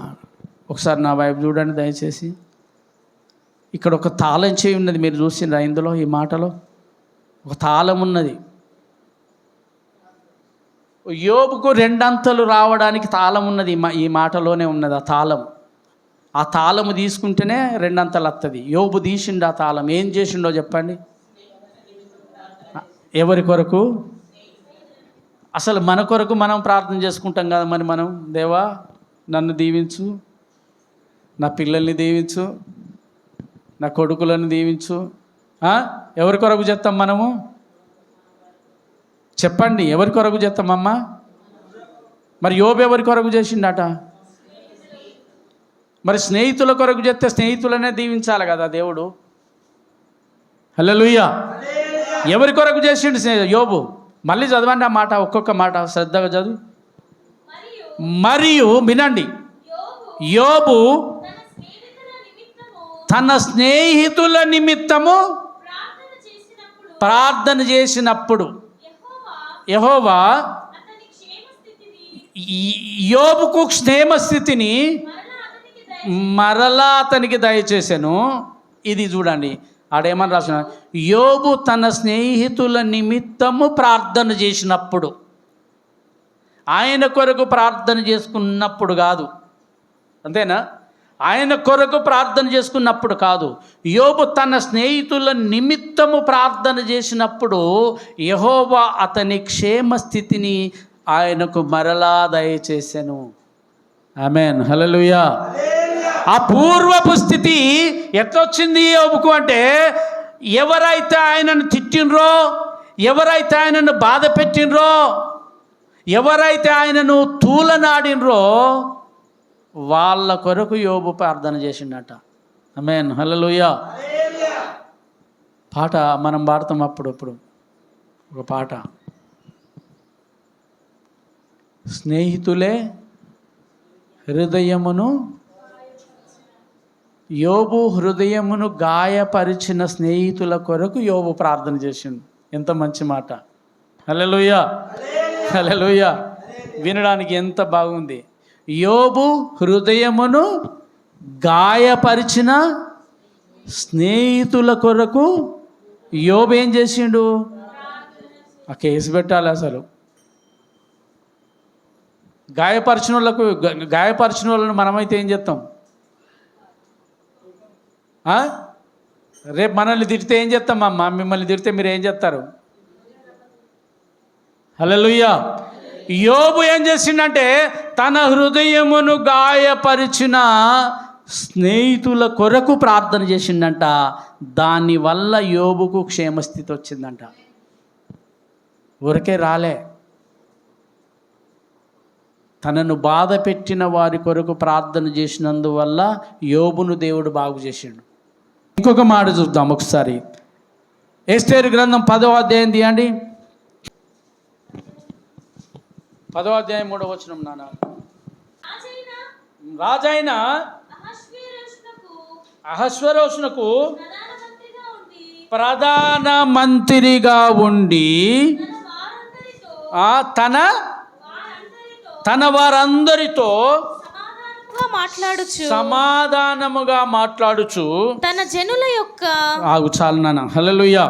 ఒకసారి నా వైపు చూడండి దయచేసి. ఇక్కడ ఒక తాళం చేయి ఉన్నది, మీరు చూసిండ్రా ఇందులో? ఈ మాటలో ఒక తాళం ఉన్నది. యోబుకు 2 అంతలు రావడానికి తాళం ఉన్నది, ఈ మాటలోనే ఉన్నది ఆ తాళం. ఆ తాళము తీసుకుంటేనే 2 అంతలు వస్తుంది. యోబు తీసిండు ఆ తాళం. ఏం చేసిండో చెప్పండి? ఎవరి కొరకు? అసలు మన కొరకు మనం ప్రార్థన చేసుకుంటాం కదా మరి. మనం, దేవా నన్ను దీవించు, నా పిల్లల్ని దీవించు, నా కొడుకులను దీవించు. ఎవరి కొరకు చేస్తాం మనము? చెప్పండి, ఎవరి కొరకు చేస్తామమ్మా? మరి యోబు ఎవరి కొరకు చేసిండట? మరి స్నేహితుల కొరకు చేస్తే స్నేహితులనే దీవించాలి కదా దేవుడు. హల్లెలూయా. ఎవరి కొరకు చేసిండు యోబు? మళ్ళీ చదవండి ఆ మాట, ఒక్కొక్క మాట శ్రద్ధగా చదువు. మరియు వినండి, యోబు తన స్నేహితుల నిమిత్తము ప్రార్థన చేసినప్పుడు యెహోవా యోబుకు క్షేమస్థితిని మరలా అతనికి దయచేసెను. ఇది చూడండి, ఆడేమని రాసిన, యోబు తన స్నేహితుల నిమిత్తము ప్రార్థన చేసినప్పుడు, ఆయన కొరకు ప్రార్థన చేసుకున్నప్పుడు కాదు. అంతేనా? ఆయన కొరకు ప్రార్థన చేసుకున్నప్పుడు కాదు, యోబు తన స్నేహితుల నిమిత్తము ప్రార్థన చేసినప్పుడు యెహోవా అతని క్షేమస్థితిని ఆయనకు మరలా దయచేసెను. ఆమేన్, హల్లెలూయా. ఆ పూర్వపు స్థితి ఎట్లొచ్చింది యోబుకు అంటే, ఎవరైతే ఆయనను తిట్టినరో, ఎవరైతే ఆయనను బాధ పెట్టినరో, ఎవరైతే ఆయనను తూలనాడినరో వాళ్ళ కొరకు యోబు ప్రార్థన చేసిండట. ఆమేన్, హల్లెలూయా. పాట మనం పాడతాం అప్పుడప్పుడు. ఒక పాట, స్నేహితులే హృదయమును, యోబు హృదయమును గాయపరిచిన స్నేహితుల కొరకు యోబు ప్రార్థన చేసిండు. ఎంత మంచి మాట. హల్లెలూయా, హల్లెలూయా. వినడానికి ఎంత బాగుంది. యోబు హృదయమును గాయపరిచిన స్నేహితుల కొరకు యోబు ఏం చేసిండు? ఆ కేసు పెట్టాలి. అసలు గాయపరిచిన వాళ్ళను మనమైతే ఏం చేస్తాం? రేపు మనల్ని తిడితే ఏం చేస్తాం? అమ్మ మిమ్మల్ని తిడితే మీరు ఏం చేస్తారు? హల్లెలూయా. యోబు ఏం చేసిండంటే తన హృదయమును గాయపరిచిన స్నేహితుల కొరకు ప్రార్థన చేసిండంట. దానివల్ల యోబుకు క్షేమస్థితి వచ్చిందంట. ఊరికే రాలే, తనను బాధ పెట్టిన వారి కొరకు ప్రార్థన చేసినందువల్ల యోబును దేవుడు బాగు చేసిండు. ఇంకొక మాట చూద్దాం ఒకసారి. ఎస్తేరు గ్రంథం 10వ అధ్యాయం తీయండి. 10వ అధ్యాయం 3వ వచనం. నాన్న, రాజైన అహష్వేరోషునకు ప్రధాన మంత్రిగా ఉండి తన వారందరితో సమాధానముగా మాట్లాడుచు తన జనుల యొక్క చాలు నాన్న. హల్లెలూయా.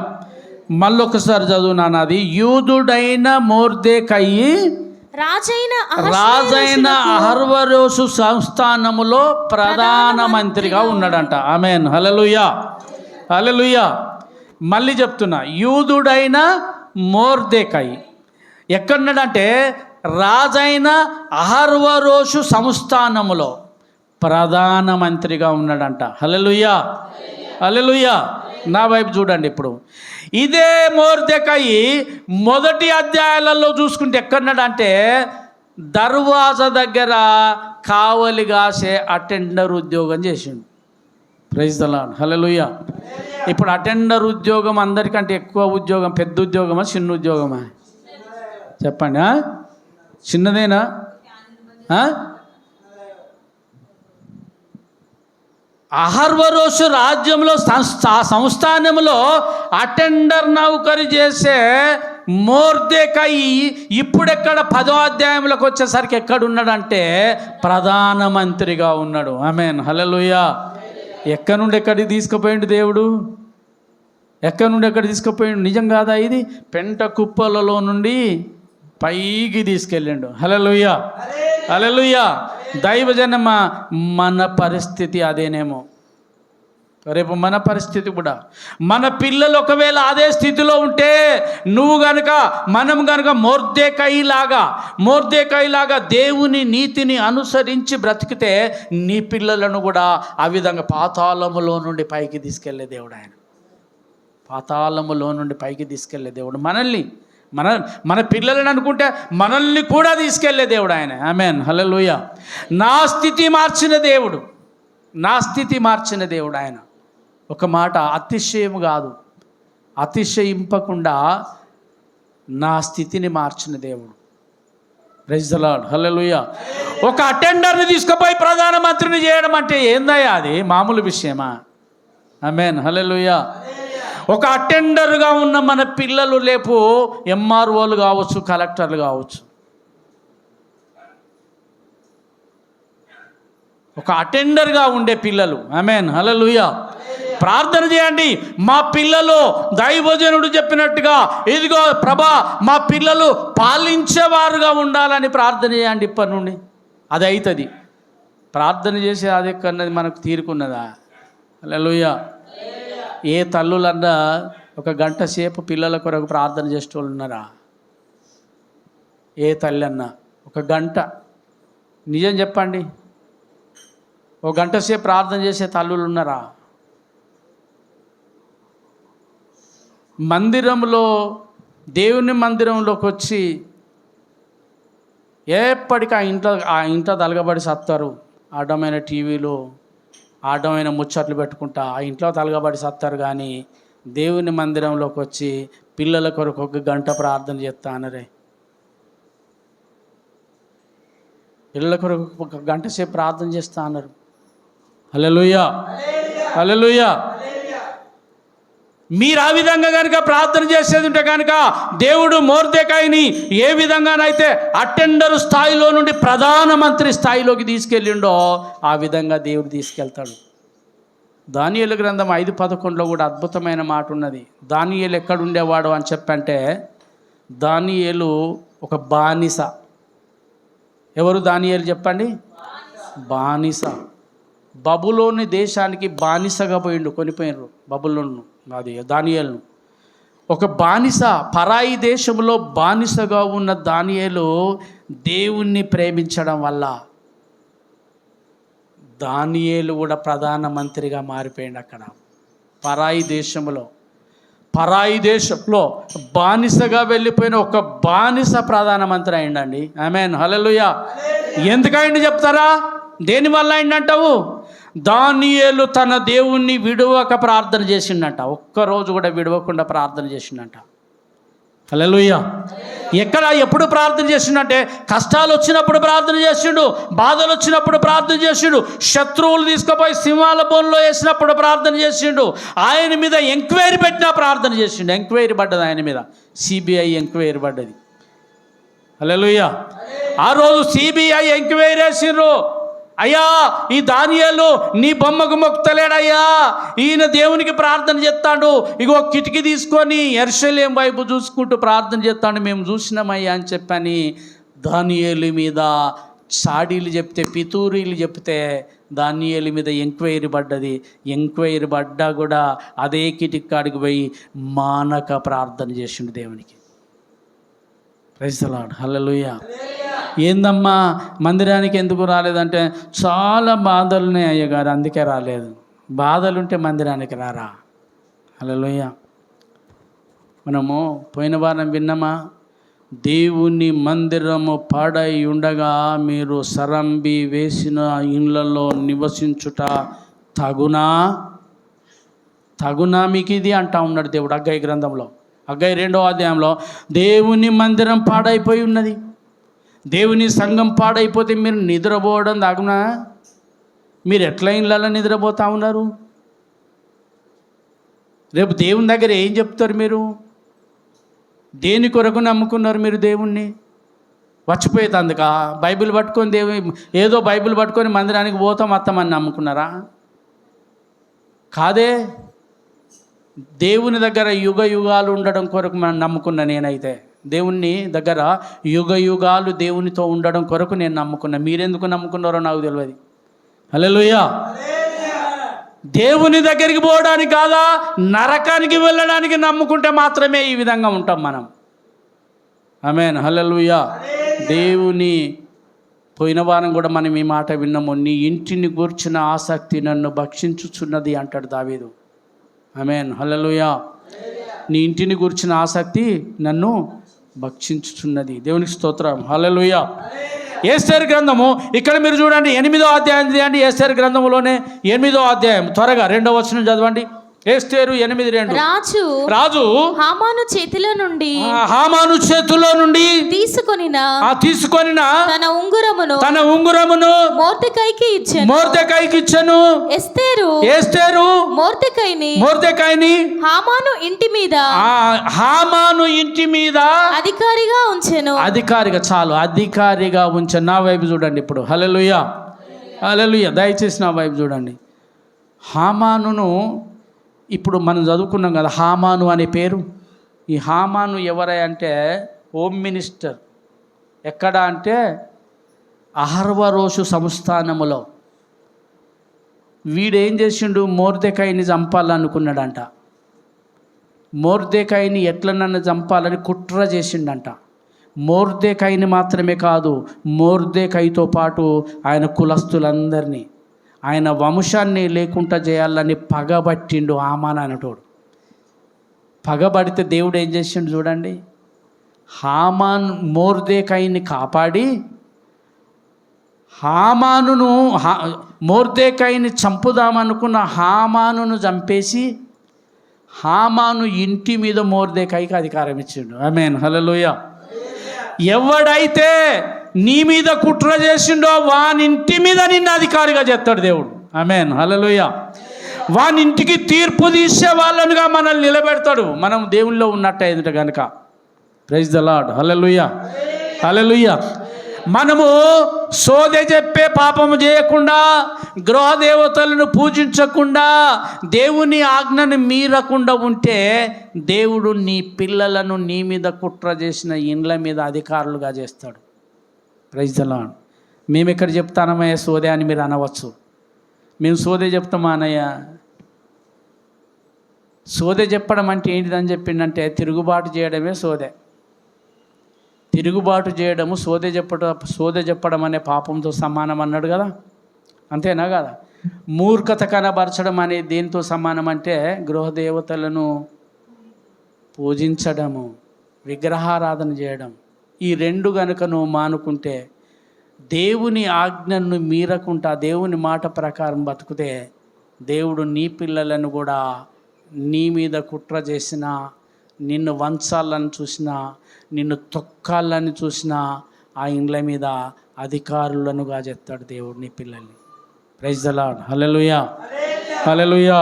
మళ్ళొకసారి చదువు నాన్న. అది యూదుడైన మొర్దెకయి రాజైన అహర్వరోసు సంస్థానములో ప్రధాన మంత్రిగా ఉన్నాడంట. ఆమేన్. హల్లెలూయా, హల్లెలూయా. మళ్ళీ చెప్తున్నా, యూదుడైన మొర్దెకయి ఎక్కడున్నాడంటే రాజైన అహర్వరోషు సంస్థానములో ప్రధానమంత్రిగా ఉన్నాడంట. హల్లెలూయా, హల్లెలూయా. నా వైపు చూడండి. ఇప్పుడు ఇదే మొర్దెకయి మొదటి అధ్యాయాలలో చూసుకుంటే ఎక్కడున్నాడంటే దర్వాజా దగ్గర కావలి కాసే అటెండర్ ఉద్యోగం చేసిండు. Praise the lord. హల్లెలూయా. ఇప్పుడు అటెండర్ ఉద్యోగం అందరికంటే ఎక్కువ ఉద్యోగం పెద్ద ఉద్యోగమా చిన్న ఉద్యోగమా? చెప్పండి. చిన్నదేనా? అహర్వరోషు రాజ్యంలో సంస్థానంలో అటెండర్ నౌకరి చేసే మొర్దెకయి ఇప్పుడెక్కడ 10వ అధ్యాయంలోకి వచ్చేసరికి ఎక్కడున్నాడంటే ప్రధానమంత్రిగా ఉన్నాడు. ఆమేన్. హల్లెలూయా. ఎక్కడి నుండి ఎక్కడికి తీసుకుపోయిండు దేవుడు? ఎక్కడి నుండి ఎక్కడికి తీసుకుపోయిండు? నిజం కాదా ఇది? పెంట కుప్పలలో నుండి పైకి తీసుకెళ్ళిండు. హల్లెలూయా, హల్లెలూయా. దైవజనమ, మన పరిస్థితి అదేనేమో. రేపు మన పరిస్థితి కూడా, మన పిల్లలు ఒకవేళ అదే స్థితిలో ఉంటే మనం గనుక మొర్దెకయిలాగా దేవుని నీతిని అనుసరించి బ్రతికితే నీ పిల్లలను కూడా ఆ విధంగా పాతాళములో నుండి పైకి తీసుకెళ్లే దేవుడు ఆయన. పాతాళములో నుండి పైకి తీసుకెళ్లే దేవుడు మనల్ని, మన పిల్లలను అనుకుంటే మనల్ని కూడా తీసుకెళ్లే దేవుడు ఆయన. ఆమేన్. హల్లెలూయా. నా స్థితి మార్చిన దేవుడు, నా స్థితి మార్చిన దేవుడు ఆయన. ఒక మాట, అతిశయం కాదు, అతిశయింపకుండా నా స్థితిని మార్చిన దేవుడు. Praise the lord. హల్లెలూయా. ఒక అటెండర్ని తీసుకుపోయి ప్రధానమంత్రిని చేయడం అంటే ఏందయ్యా? అది మామూలు విషయమా? ఆమేన్. హల్లెలూయా. ఒక అటెండర్గా ఉన్న మన పిల్లలు రేపు ఎంఆర్ఓలు కావచ్చు, కలెక్టర్లు కావచ్చు. ఒక అటెండర్గా ఉండే పిల్లలు. ఆమేన్. హల్లెలూయా. ప్రార్థన చేయండి. మా పిల్లలు దైవజనుడు చెప్పినట్టుగా ఇదిగో ప్రభా మా పిల్లలు పాలించేవారుగా ఉండాలని ప్రార్థన చేయండి ఇప్పటి నుండి. అది అవుతుంది. ప్రార్థన చేసి అది ఎక్కడన్నది మనకు తీరుకున్నదా? హల్లెలూయా. ఏ తల్లులన్నా ఒక గంట సేపు పిల్లల కొరకు ప్రార్థన చేసేవాళ్ళు ఉన్నారా? ఏ తల్లి అన్నా ఒక గంట, నిజం చెప్పండి, ఒక గంట సేపు ప్రార్థన చేసే తల్లులు ఉన్నారా? మందిరంలో, దేవుని మందిరంలోకి వచ్చి ఎప్పటికీ ఆ ఇంట్లో తలగబడి సత్తారు. అడ్డమైన టీవీలో అడ్డమైన ముచ్చట్లు పెట్టుకుంటా ఆ ఇంట్లో తలగబడి సత్తారు. కానీ దేవుని మందిరంలోకి వచ్చి పిల్లల కొరకు 1 గంట ప్రార్థన చేస్తా అన్నారే. పిల్లల కొరకు 1 గంట సేపు ప్రార్థన చేస్తా అన్నారు. హల్లెలూయా, హల్లెలూయా. మీరు ఆ విధంగా కనుక ప్రార్థన చేసేది ఉంటే కనుక దేవుడు మొర్దెకాయిని ఏ విధంగానైతే అటెండర్ స్థాయిలో నుండి ప్రధానమంత్రి స్థాయిలోకి తీసుకెళ్ళిండో ఆ విధంగా దేవుడు తీసుకెళ్తాడు. దానియేలు గ్రంథం 5:11 కూడా అద్భుతమైన మాట ఉన్నది. దానియేలు ఎక్కడుండేవాడు అని చెప్పంటే, దానియేలు ఒక బానిస. ఎవరు దానియేలు చెప్పండి? బానిస. బబులోని దేశానికి బానిసగా కొనిపోయినారు బబులోను, అది దానియేలును. ఒక బానిస, పరాయి దేశంలో బానిసగా ఉన్న దానియేలు దేవుణ్ణి ప్రేమించడం వల్ల దానియేలు కూడా ప్రధానమంత్రిగా మారిపోయింది. అక్కడ పరాయి దేశంలో బానిసగా వెళ్ళిపోయిన ఒక బానిస ప్రధానమంత్రి అయిందండి. ఆమేన్, హల్లెలూయా. ఎందుకైంది చెప్తారా? దేనివల్ల అయిందంటావు? దానియేలు తన దేవుణ్ణి విడవక ప్రార్థన చేసిండంట. ఒక్కరోజు కూడా విడవకుండా ప్రార్థన చేసిండంట. హల్లెలూయా. ఎప్పుడు ప్రార్థన చేసిండంటే, కష్టాలు వచ్చినప్పుడు ప్రార్థన చేసిండు, బాధలు వచ్చినప్పుడు ప్రార్థన చేసిండు, శత్రువులు తీసుకుపోయి సింహాల బోన్లో వేసినప్పుడు ప్రార్థన చేసిండు, ఆయన మీద ఎంక్వైరీ పెట్టినా ప్రార్థన చేసిండు. ఎంక్వైరీ పడ్డది ఆయన మీద, సిబిఐ ఎంక్వైరీ పడ్డది. హల్లెలూయా. ఆ రోజు సిబిఐ ఎంక్వైరీ వేసిండ్రు. అయ్యా, ఈ దానియేలు నీ బొమ్మకు మొక్కుతలేడయ్యా, ఈయన దేవునికి ప్రార్థన చేస్తాడు, ఇగో కిటికీ తీసుకొని యెరూషలేం వైపు చూసుకుంటూ ప్రార్థన చేస్తాడు, మేము చూసినామయ్యా అని చెప్పని దానియేలు మీద చాడీలు చెప్తే, పితూరీలు చెప్తే దానియేలు మీద ఎంక్వైరీ పడ్డది. ఎంక్వైరీ పడ్డా కూడా అదే కిటికీ కాడికి పోయి మానక ప్రార్థన చేసిండు దేవునికి. ప్రైజ్ ది లార్డ్, హల్లెలూయా. ఏందమ్మా మందిరానికి ఎందుకు రాలేదంటే, చాలా బాధలున్నాయి అయ్యగారు, అందుకే రాలేదు. బాధలుంటే మందిరానికి రారా? హల్లెలూయా. మనము పోయిన వారం విన్నామా? దేవుని మందిరము పాడై ఉండగా మీరు సరంబి వేసిన ఇళ్లలో నివసించుట తగునా మీకు ఇది అంటా ఉన్నాడు దేవుడు హగ్గయి గ్రంథంలో. హగ్గయి 2వ అధ్యాయంలో దేవుని మందిరం పాడైపోయి ఉన్నది, దేవుని సంఘం పాడైపోతే మీరు నిద్రపోవడం తగునా? మీరు ఎట్లా ఇళ్ళలో నిద్రపోతూ ఉన్నారు? రేపు దేవుని దగ్గర ఏం చెప్తారు? మీరు దేని కొరకు నమ్ముకున్నారు మీరు దేవుణ్ణి? వచ్చిపోయేది అందుక బైబిల్ పట్టుకొని ఏదో బైబిల్ పట్టుకొని మందిరానికి వస్తామని నమ్ముకున్నారా? కాదే. దేవుని దగ్గర యుగ యుగాలు ఉండడం కొరకు మనం నమ్ముకున్నా. నేనైతే దేవుని దగ్గర యుగ యుగాలు దేవునితో ఉండడం కొరకు నేను నమ్ముకున్నా. మీరెందుకు నమ్ముకున్నారో నాకు తెలియదు. హల్లెలూయా. దేవుని దగ్గరికి పోవడానికి కాదా, నరకానికి వెళ్ళడానికి నమ్ముకుంటే మాత్రమే ఈ విధంగా ఉంటాం మనం. ఆమేన్, హల్లెలూయా. దేవుని పోయిన వారం కూడా మనం ఈ మాట విన్నాము. నీ ఇంటిని గూర్చిన ఆసక్తి నన్ను భక్షించుచున్నది అంటాడు దావీదు. ఆమేన్, హల్లెలూయా. నీ ఇంటిని గూర్చిన ఆసక్తి నన్ను భక్షించుచున్నది. దేవునికి స్తోత్రం, హల్లెలూయా. ఎస్తేరు గ్రంథము ఇక్కడ మీరు చూడండి, 8వ అధ్యాయం చేయండి. ఎస్తేరు గ్రంథములోనే 8వ అధ్యాయం, త్వరగా 2వ వచనం చదవండి. ఎస్తేరు 8:2. రాజు హామాను చేతిలో నుండి తీసుకొనిన తన ఉంగురమును మొర్దెకైకి ఇచ్చెను. ఎస్తేరు మొర్దెకైని హామాను ఇంటి మీద అధికారిగా చాలు అధికారిగా ఉంచెను. నా వైపు చూడండి ఇప్పుడు. హల్లెలూయా, హల్లెలూయా. దయచేసి నా వైపు చూడండి. హామానును ఇప్పుడు మనం చదువుకున్నాం కదా, హామాను అనే పేరు. ఈ హామాను ఎవరై అంటే హోమ్ మినిస్టర్. ఎక్కడ అంటే అహర్వరోషు సంస్థానములో. వీడేం చేసిండు? మొర్దెకైని చంపాలనుకున్నాడంట. మొర్దెకైని ఎట్లా నన్ను చంపాలని కుట్ర చేసిండంట. మొర్దెకైని మాత్రమే కాదు, మొర్దెకైతో పాటు ఆయన కులస్తులందరినీ, ఆయన వంశాన్ని లేకుండా చేయాలని పగబట్టిండు హామాను అనేటోడు. పగబడితే దేవుడు ఏం చేసిండు చూడండి. మొర్దెకైని కాపాడి మొర్దెకైని చంపుదామనుకున్న హామానును చంపేసి హామాను ఇంటి మీద మొర్దెకాయికి అధికారం ఇచ్చిండు. ఆమేన్, హల్లెలూయా. ఎవడైతే నీ మీద కుట్ర చేసిండో వాని ఇంటి మీద నిన్ను అధికారిగా చేస్తాడు దేవుడు. ఆమేన్, హల్లెలూయా. వాని ఇంటికి తీర్పు తీసే వాళ్ళనుగా మనల్ని నిలబెడతాడు, మనం దేవుల్లో ఉన్నట్టు ఎదుట కనుక. ప్రైజ్ ద లార్డ్, హల్లెలూయా, హల్లెలూయా. మనము సోదె చెప్పే పాపము చేయకుండా, గృహదేవతలను పూజించకుండా, దేవుని ఆజ్ఞను మీరకుండా ఉంటే దేవుడు నీ పిల్లలను నీ మీద కుట్ర చేసిన ఇండ్ల మీద అధికారులుగా చేస్తాడు. Praise the lord. మేము ఇక్కడ చెప్తానమయ్య సోదె అని మీరు అనవచ్చు. మేము సోదె చెప్తామా అన్నయ్య? సోదె చెప్పడం అంటే ఏంటిదని చెప్పిండంటే తిరుగుబాటు చేయడమే సోదె. తిరుగుబాటు చేయడము సోదె చెప్పడం అనే పాపంతో సమానం అన్నాడు కదా, అంతేనా కదా? మూర్ఖత కనబరచడం అనే దేనితో సమానం అంటే గృహదేవతలను పూజించడము, విగ్రహారాధన చేయడం. ఈ రెండు గనుక నువ్వు మానుకుంటే, దేవుని ఆజ్ఞను మీరకుండా దేవుని మాట ప్రకారం బతుకుతే, దేవుడు నీ పిల్లలను కూడా నీ మీద కుట్ర చేసినా, నిన్ను వంచాలని చూసినా, నిన్ను తొక్కాలని చూసినా ఆ ఇండ్ల మీద అధికారులనుగా చేస్తాడు దేవుడు నీ పిల్లల్ని. ప్రైజ్ ద లార్డ్, హల్లెలూయా, హల్లెలూయా.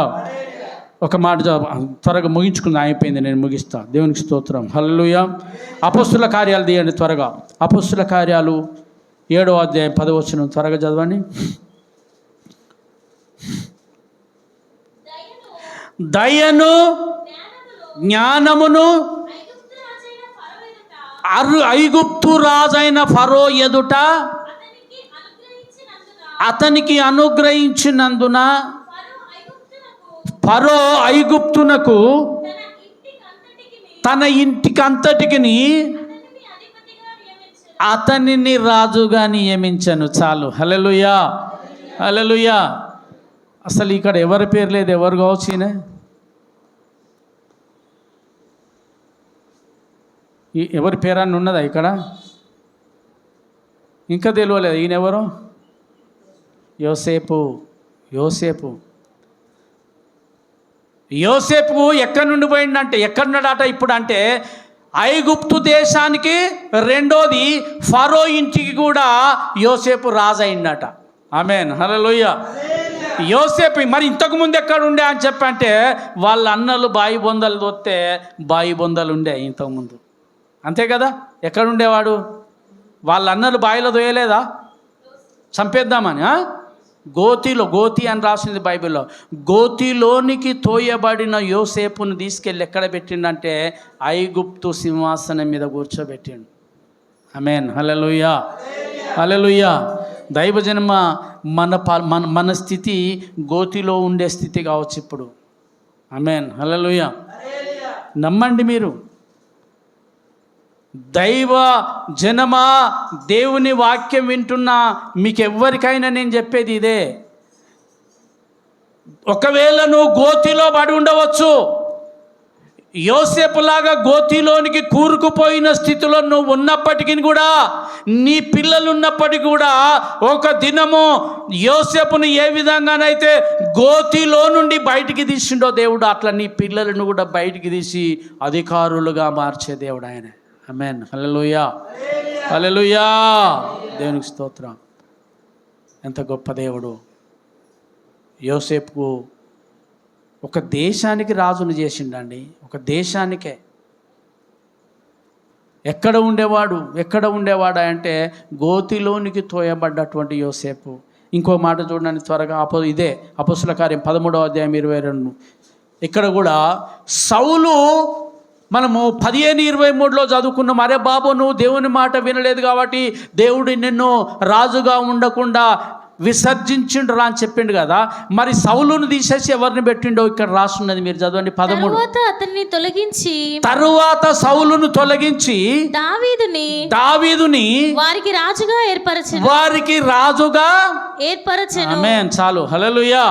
ఒక మాట త్వరగా ముగించుకుందాం, అయిపోయింది, నేను ముగిస్తా. దేవునికి స్తోత్రం, హల్లెలూయా. అపొస్తలుల కార్యాలు తీయండి త్వరగా. అపొస్తలుల కార్యాలు 7వ అధ్యాయం 10వ వచనం త్వరగా చదవండి. దయను జ్ఞానమును ఐగుప్తు రాజైన ఫరో ఎదుట అతనికి అనుగ్రహించినందున ఫరో ఐగుప్తునకు తన ఇంటికంతటికి అతనిని రాజుగా నియమించను. చాలు, హల్లెలూయా, హల్లెలూయా. అసలు ఇక్కడ ఎవరి పేరు లేదు, ఎవరు కావచ్చు ఈయన? ఎవరి పేరని ఉన్నదా ఇక్కడ? ఇంకా తెలియలేదు. ఈయన ఎవరు? యోసేపు. యోసేపు యోసేపు ఎక్కడి నుండి పోయిందంటే, ఎక్కడున్నాడట ఇప్పుడు అంటే ఐగుప్తు దేశానికి, రెండోది ఫరో ఇంటికి కూడా యోసేపు రాజు అయిందట. ఆమేన్, హల్లెలూయా. యోసేపు మరి ఇంతకుముందు ఎక్కడ ఉండే అని చెప్పంటే, వాళ్ళ అన్నలు బాయి బొందలు దొత్తే బాయి బొందలు ఉండే ఇంతకుముందు, అంతే కదా? ఎక్కడుండేవాడు? వాళ్ళ అన్నలు బాయిలో దొయ్యలేదా చంపేద్దామని? గోతిలో, గోతి అని రాసింది బైబిల్లో. గోతిలోనికి తోయబడిన యోసేపును తీసుకెళ్ళి ఎక్కడ పెట్టిండంటే ఐగుప్తు సింహాసనం మీద కూర్చోబెట్టిండు. ఆమేన్, హల్లెలూయా, హల్లెలూయా. దైవజన్మ మన స్థితి గోతిలో ఉండే స్థితి కావచ్చు ఇప్పుడు. ఆమేన్, హల్లెలూయా. నమ్మండి మీరు. దైవ జనమా, దేవుని వాక్యం వింటున్నా మీకెవ్వరికైనా నేను చెప్పేది ఇదే. ఒకవేళ నువ్వు గోతిలో పడి ఉండవచ్చు, యోసేపులాగా గోతిలోనికి కూరుకుపోయిన స్థితిలో నువ్వు ఉన్నప్పటికీ కూడా, నీ పిల్లలు ఉన్నప్పటికీ కూడా, ఒక దినము యోసేపును ఏ విధంగానైతే గోతిలో నుండి బయటికి తీసిండో దేవుడు, అట్లా నీ పిల్లలను కూడా బయటికి తీసి అధికారులుగా మార్చే దేవుడు ఆయన. ఆమేన్, హల్లెలూయా, హల్లెలూయా. దేవునికి స్తోత్రం. ఎంత గొప్ప దేవుడు. యోసేపుకు ఒక దేశానికి రాజును చేసిండండి, ఒక దేశానికే. ఎక్కడ ఉండేవాడు అంటే గోతిలోనికి తోయబడ్డటువంటి యోసేపు. ఇంకో మాట చూడండి త్వరగా. ఇదే అపొస్తలుల కార్యం 13వ అధ్యాయం 22. ఇక్కడ కూడా సౌలు, మనము 15:23లో చదువుకున్నాం. అరే బాబు, నువ్వు దేవుని మాట వినలేదు కాబట్టి దేవుడు నిన్ను రాజుగా ఉండకుండా విసర్జించిండ్రా అని చెప్పిండు కదా. మరి సౌలును తీసేసి ఎవరిని పెట్టిండో ఇక్కడ రాస్తున్నది, మీరు చదవండి 13. తరువాత సౌలును తొలగించి దావీదుని వారికి రాజుగా ఏర్పరచెను. ఆమేన్, చాలు, హల్లెలూయా.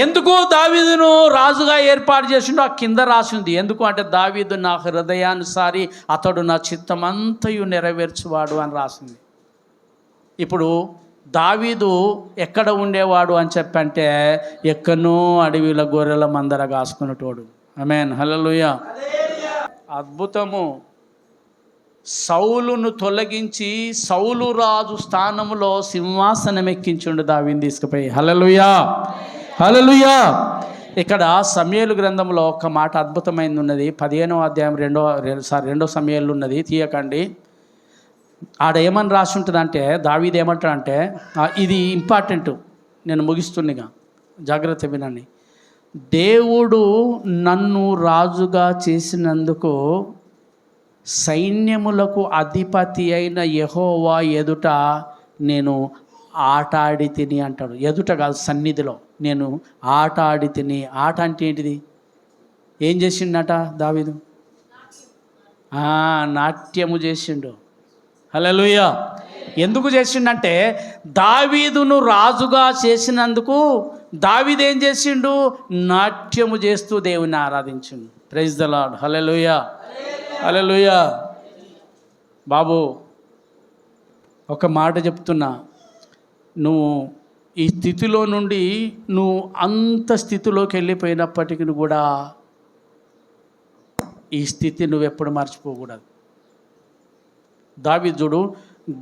ఎందుకు దావీదును రాజుగా ఏర్పాటు చేసిండో ఆ కింద రాసింది. ఎందుకు అంటే దావీదు నా హృదయానుసారి, అతడు నా చిత్తమంతయు నెరవేర్చువాడు అని రాసింది. ఇప్పుడు దావీదు ఎక్కడ ఉండేవాడు అని చెప్పంటే, ఎక్కడనో అడవిలో గొర్రెల మందర కాసుకునేటోడు. ఆమేన్. హల్లెలూయా. అద్భుతము. సౌలును తొలగించి సౌలు రాజు స్థానములో సింహాసనం ఎక్కించుండు దావీదుని తీసుకుపోయి. హల్లెలూయా, హల్లెలూయా. ఇక్కడ సమూయేలు గ్రంథంలో ఒక మాట అద్భుతమైనది ఉన్నది. 15వ అధ్యాయం రెండో సమూయేలు ఉన్నది, తీయకండి. ఆడ ఏమని రాసి ఉంటుందంటే, దావీదు ఏమంటాడంటే, ఇది ఇంపార్టెంట్, నేను ముగిస్తున్నగా, జాగ్రత్త వినండి. దేవుడు నన్ను రాజుగా చేసినందుకు సైన్యములకు అధిపతి అయిన యెహోవా ఎదుట నేను ఆట ఆడి తిని అంటాడు. ఎదుట కాదు, సన్నిధిలో నేను ఆట ఆడి తిని. ఆట అంటే ఏంటిది? ఏం చేసిండట దావీదు? నాట్యము చేసిండు. హల్లెలూయా. ఎందుకు చేసిండంటే, దావీదును రాజుగా చేసినందుకు దావీదు ఏం చేసిండు? నాట్యము చేస్తూ దేవుని ఆరాధించిండు. Praise the lord. Hallelujah, hallelujah. బాబు, ఒక మాట చెప్తున్నా, నువ్వు ఈ స్థితిలో నుండి నువ్వు అంత స్థితిలోకి వెళ్ళిపోయినప్పటికీ కూడా ఈ స్థితి నువ్వెప్పుడు మర్చిపోకూడదు. దావీదుడు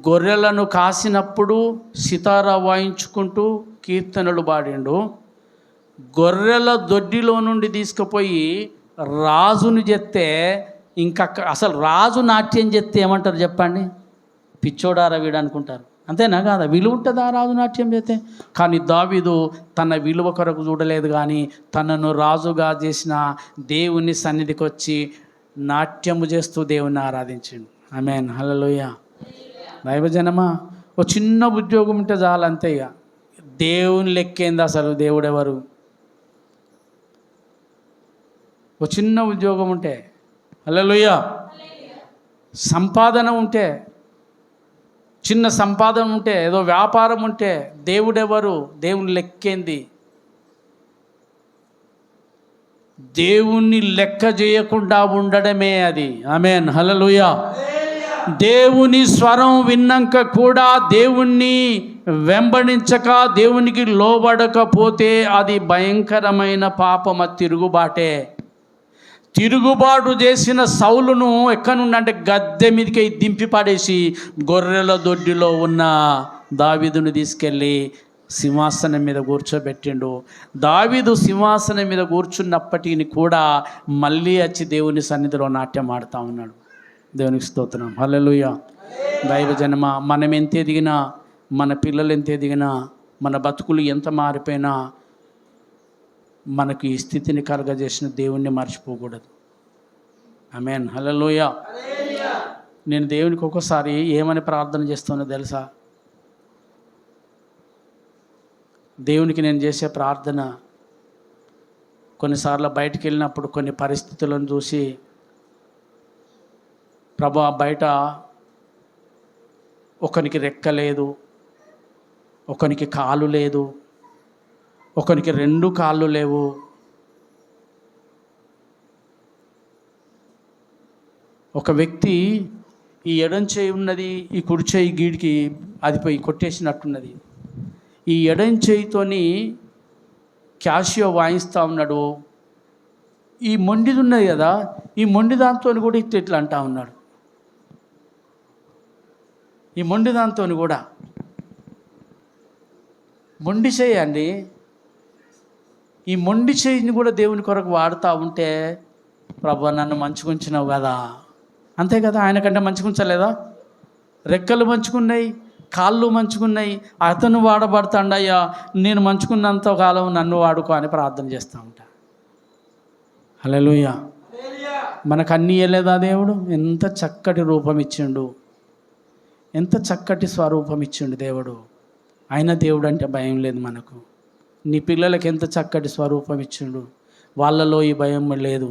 గొర్రెలను కాసినప్పుడు సితారా వాయించుకుంటూ కీర్తనలు పాడిండు. గొర్రెల దొడ్డిలో నుండి తీసుకుపోయి రాజుని చెప్తే, ఇంకా అసలు రాజు నాట్యం చెప్తే ఏమంటారు చెప్పండి? పిచ్చోడారా వీడు అనుకుంటారు. అంతేనా కాదా? విలువ ఉంటుందా రాజు నాట్యం చేస్తే? కానీ దావీదు తన విలువ కొరకు చూడలేదు, కానీ తనను రాజుగా చేసిన దేవుని సన్నిధికి వచ్చి నాట్యము చేస్తూ దేవుని ఆరాధించిండు. ఆమేన్. హల్లెలూయా. దైవజనమా, ఒక చిన్న ఉద్యోగం ఉంటే చాలు, అంతే. ఇక దేవుని లెక్కేంది అసలు? దేవుడెవరు? ఒక చిన్న ఉద్యోగం ఉంటే, హల్లెలూయా, సంపాదన ఉంటే, చిన్న సంపాదన ఉంటే, ఏదో వ్యాపారం ఉంటే, దేవుడెవరు? దేవుని లెక్కేంది? దేవుణ్ణి లెక్క చేయకుండా ఉండడమే అది. ఆమేన్. హల్లెలూయా. దేవుని స్వరం విన్నాక కూడా దేవుణ్ణి వెంబడించక దేవునికి లోబడకపోతే అది భయంకరమైన పాపమ, తిరుగుబాటే. తిరుగుబాటు చేసిన సౌలును ఎక్కడి నుండి అంటే గద్దె మీదకి దింపి పడేసి గొర్రెల దొడ్డిలో ఉన్న దావీదును తీసుకెళ్ళి సింహాసనం మీద కూర్చోబెట్టిండు. దావీదు సింహాసనం మీద కూర్చున్నప్పటికీ కూడా మళ్ళీ వచ్చి దేవుని సన్నిధిలో నాట్యం ఆడుతూ ఉన్నాడు. దేవునికి స్తోత్రం. హల్లెలూయా. దైవజనమ, మనం ఎంత ఎదిగినా, మన పిల్లలు ఎంత ఎదిగినా, మన బతుకులు ఎంత మారిపోయినా, మనకు ఈ స్థితిని కలగజేసిన దేవుణ్ణి మర్చిపోకూడదు. ఆమేన్. హల్లెలూయా. నేను దేవునికి ఒక్కోసారి ఏమని ప్రార్థన చేస్తున్నా తెలుసా? దేవునికి నేను చేసే ప్రార్థన, కొన్నిసార్లు బయటికి వెళ్ళినప్పుడు కొన్ని పరిస్థితులను చూసి, ప్రభా, బయట ఒకనికి రెక్క లేదు, ఒకనికి కాలు లేదు, ఒకనికి 2 కాళ్ళు లేవు, ఒక వ్యక్తి ఈ ఎడం చేయి ఉన్నది, ఈ కుడి చేయి గీడికి అది పోయి కొట్టేసినట్టున్నది. ఈ ఎడం చేయితోని క్యాషియో వాయిస్తూ ఉన్నాడు. ఈ మొండిది ఉన్నది కదా, ఈ మొండి దాంతో కూడా ఇట్లా అంటా ఉన్నాడు. ఈ మొండి దాంతో కూడా, మొండి చేయండి, ఈ మొండి చేయిని కూడా దేవుని కొరకు వాడుతూ ఉంటే, ప్రభు నన్ను మంచుకుంటున్నావు కదా, అంతే కదా. ఆయన కంటే మంచుకుంచలేదా? రెక్కలు మంచుకున్నాయి, కాళ్ళు మంచుకున్నాయి, అతను వాడబడతాడయ్యా, నేను మంచుకున్నంత కాలం నన్ను వాడుకో అని ప్రార్థన చేస్తూ ఉంటా. హల్లెలూయా. మనకు అన్నీ ఇవ్వలేదా దేవుడు? ఎంత చక్కటి రూపం ఇచ్చిండు, ఎంత చక్కటి స్వరూపం ఇచ్చిండు దేవుడు. ఆయన దేవుడు అంటే భయం లేదు మనకు. నీ పిల్లలకి ఎంత చక్కటి స్వరూపం ఇచ్చిండు, వాళ్ళలో ఈ భయం లేదు.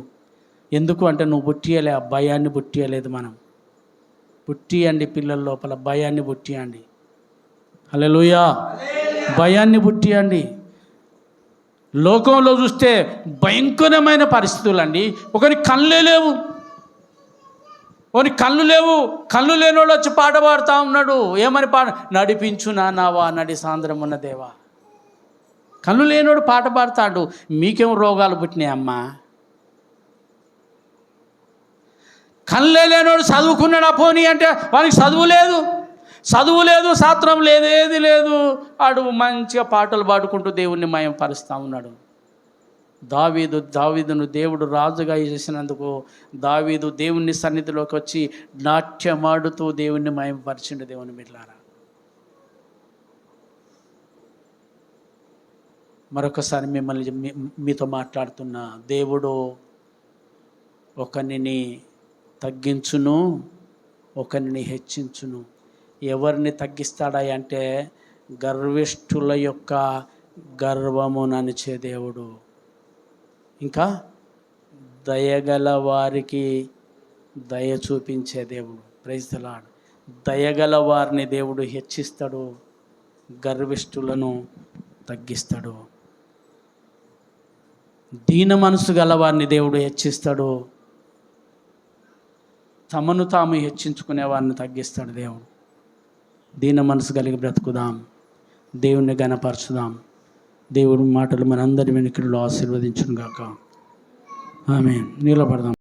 ఎందుకు అంటే నువ్వు పుట్టియలే, ఆ భయాన్ని పుట్టియలేదు. మనం పుట్టియండి పిల్లల లోపల, భయాన్ని పుట్టియండి. హల్లెలూయా. భయాన్ని పుట్టియండి. లోకంలో చూస్తే భయంకరమైన పరిస్థితులు అండి. ఒకరికి కళ్ళే లేవు, ఒకరికి కళ్ళు లేవు, కళ్ళు లేనివాడు వచ్చి పాట పాడుతూ ఉన్నాడు. ఏమని పాట? నడిపించు నావా నడి సాంద్రం ఉన్న దేవా. కళ్ళు లేనివాడు పాట పాడుతాడు. మీకేం రోగాలు పుట్టినాయి అమ్మా? కళ్ళే లేనోడు చదువుకున్నాడా పోనీ అంటే వానికి చదువు లేదు శాస్త్రం లేదు, ఏది లేదు. ఆడు మంచిగా పాటలు పాడుకుంటూ దేవుణ్ణి మయం పరుస్తూ ఉన్నాడు. దావీదును దేవుడు రాజుగా చేసినందుకు దావీదు దేవుని సన్నిధిలోకి వచ్చి నాట్యమాడుతూ దేవుణ్ణి మయంపరిచిండు. దేవుని బిడ్డలారా, మరొకసారి మిమ్మల్ని మీతో మాట్లాడుతున్నా, దేవుడు ఒకరిని తగ్గించును, ఒకరిని హెచ్చించును. ఎవరిని తగ్గిస్తాడా అంటే గర్విష్ఠుల యొక్క గర్వముననిచే దేవుడు, ఇంకా దయగల వారికి దయ చూపించే దేవుడు. Praise the lord. దయగల వారిని దేవుడు హెచ్చిస్తాడు, గర్విష్ఠులను తగ్గిస్తాడు. దీన మనసు గల వారిని దేవుడు హెచ్చిస్తాడు, తమను తాము హెచ్చించుకునే వారిని తగ్గిస్తాడు దేవుడు. దీన మనసు కలిగి బ్రతుకుదాం, దేవుణ్ణి గణపరచుదాం. దేవుడి మాటలు మనందరి వెనుకల్లో ఆశీర్వదించును గాక. ఆమేన్. నిలబడదాం.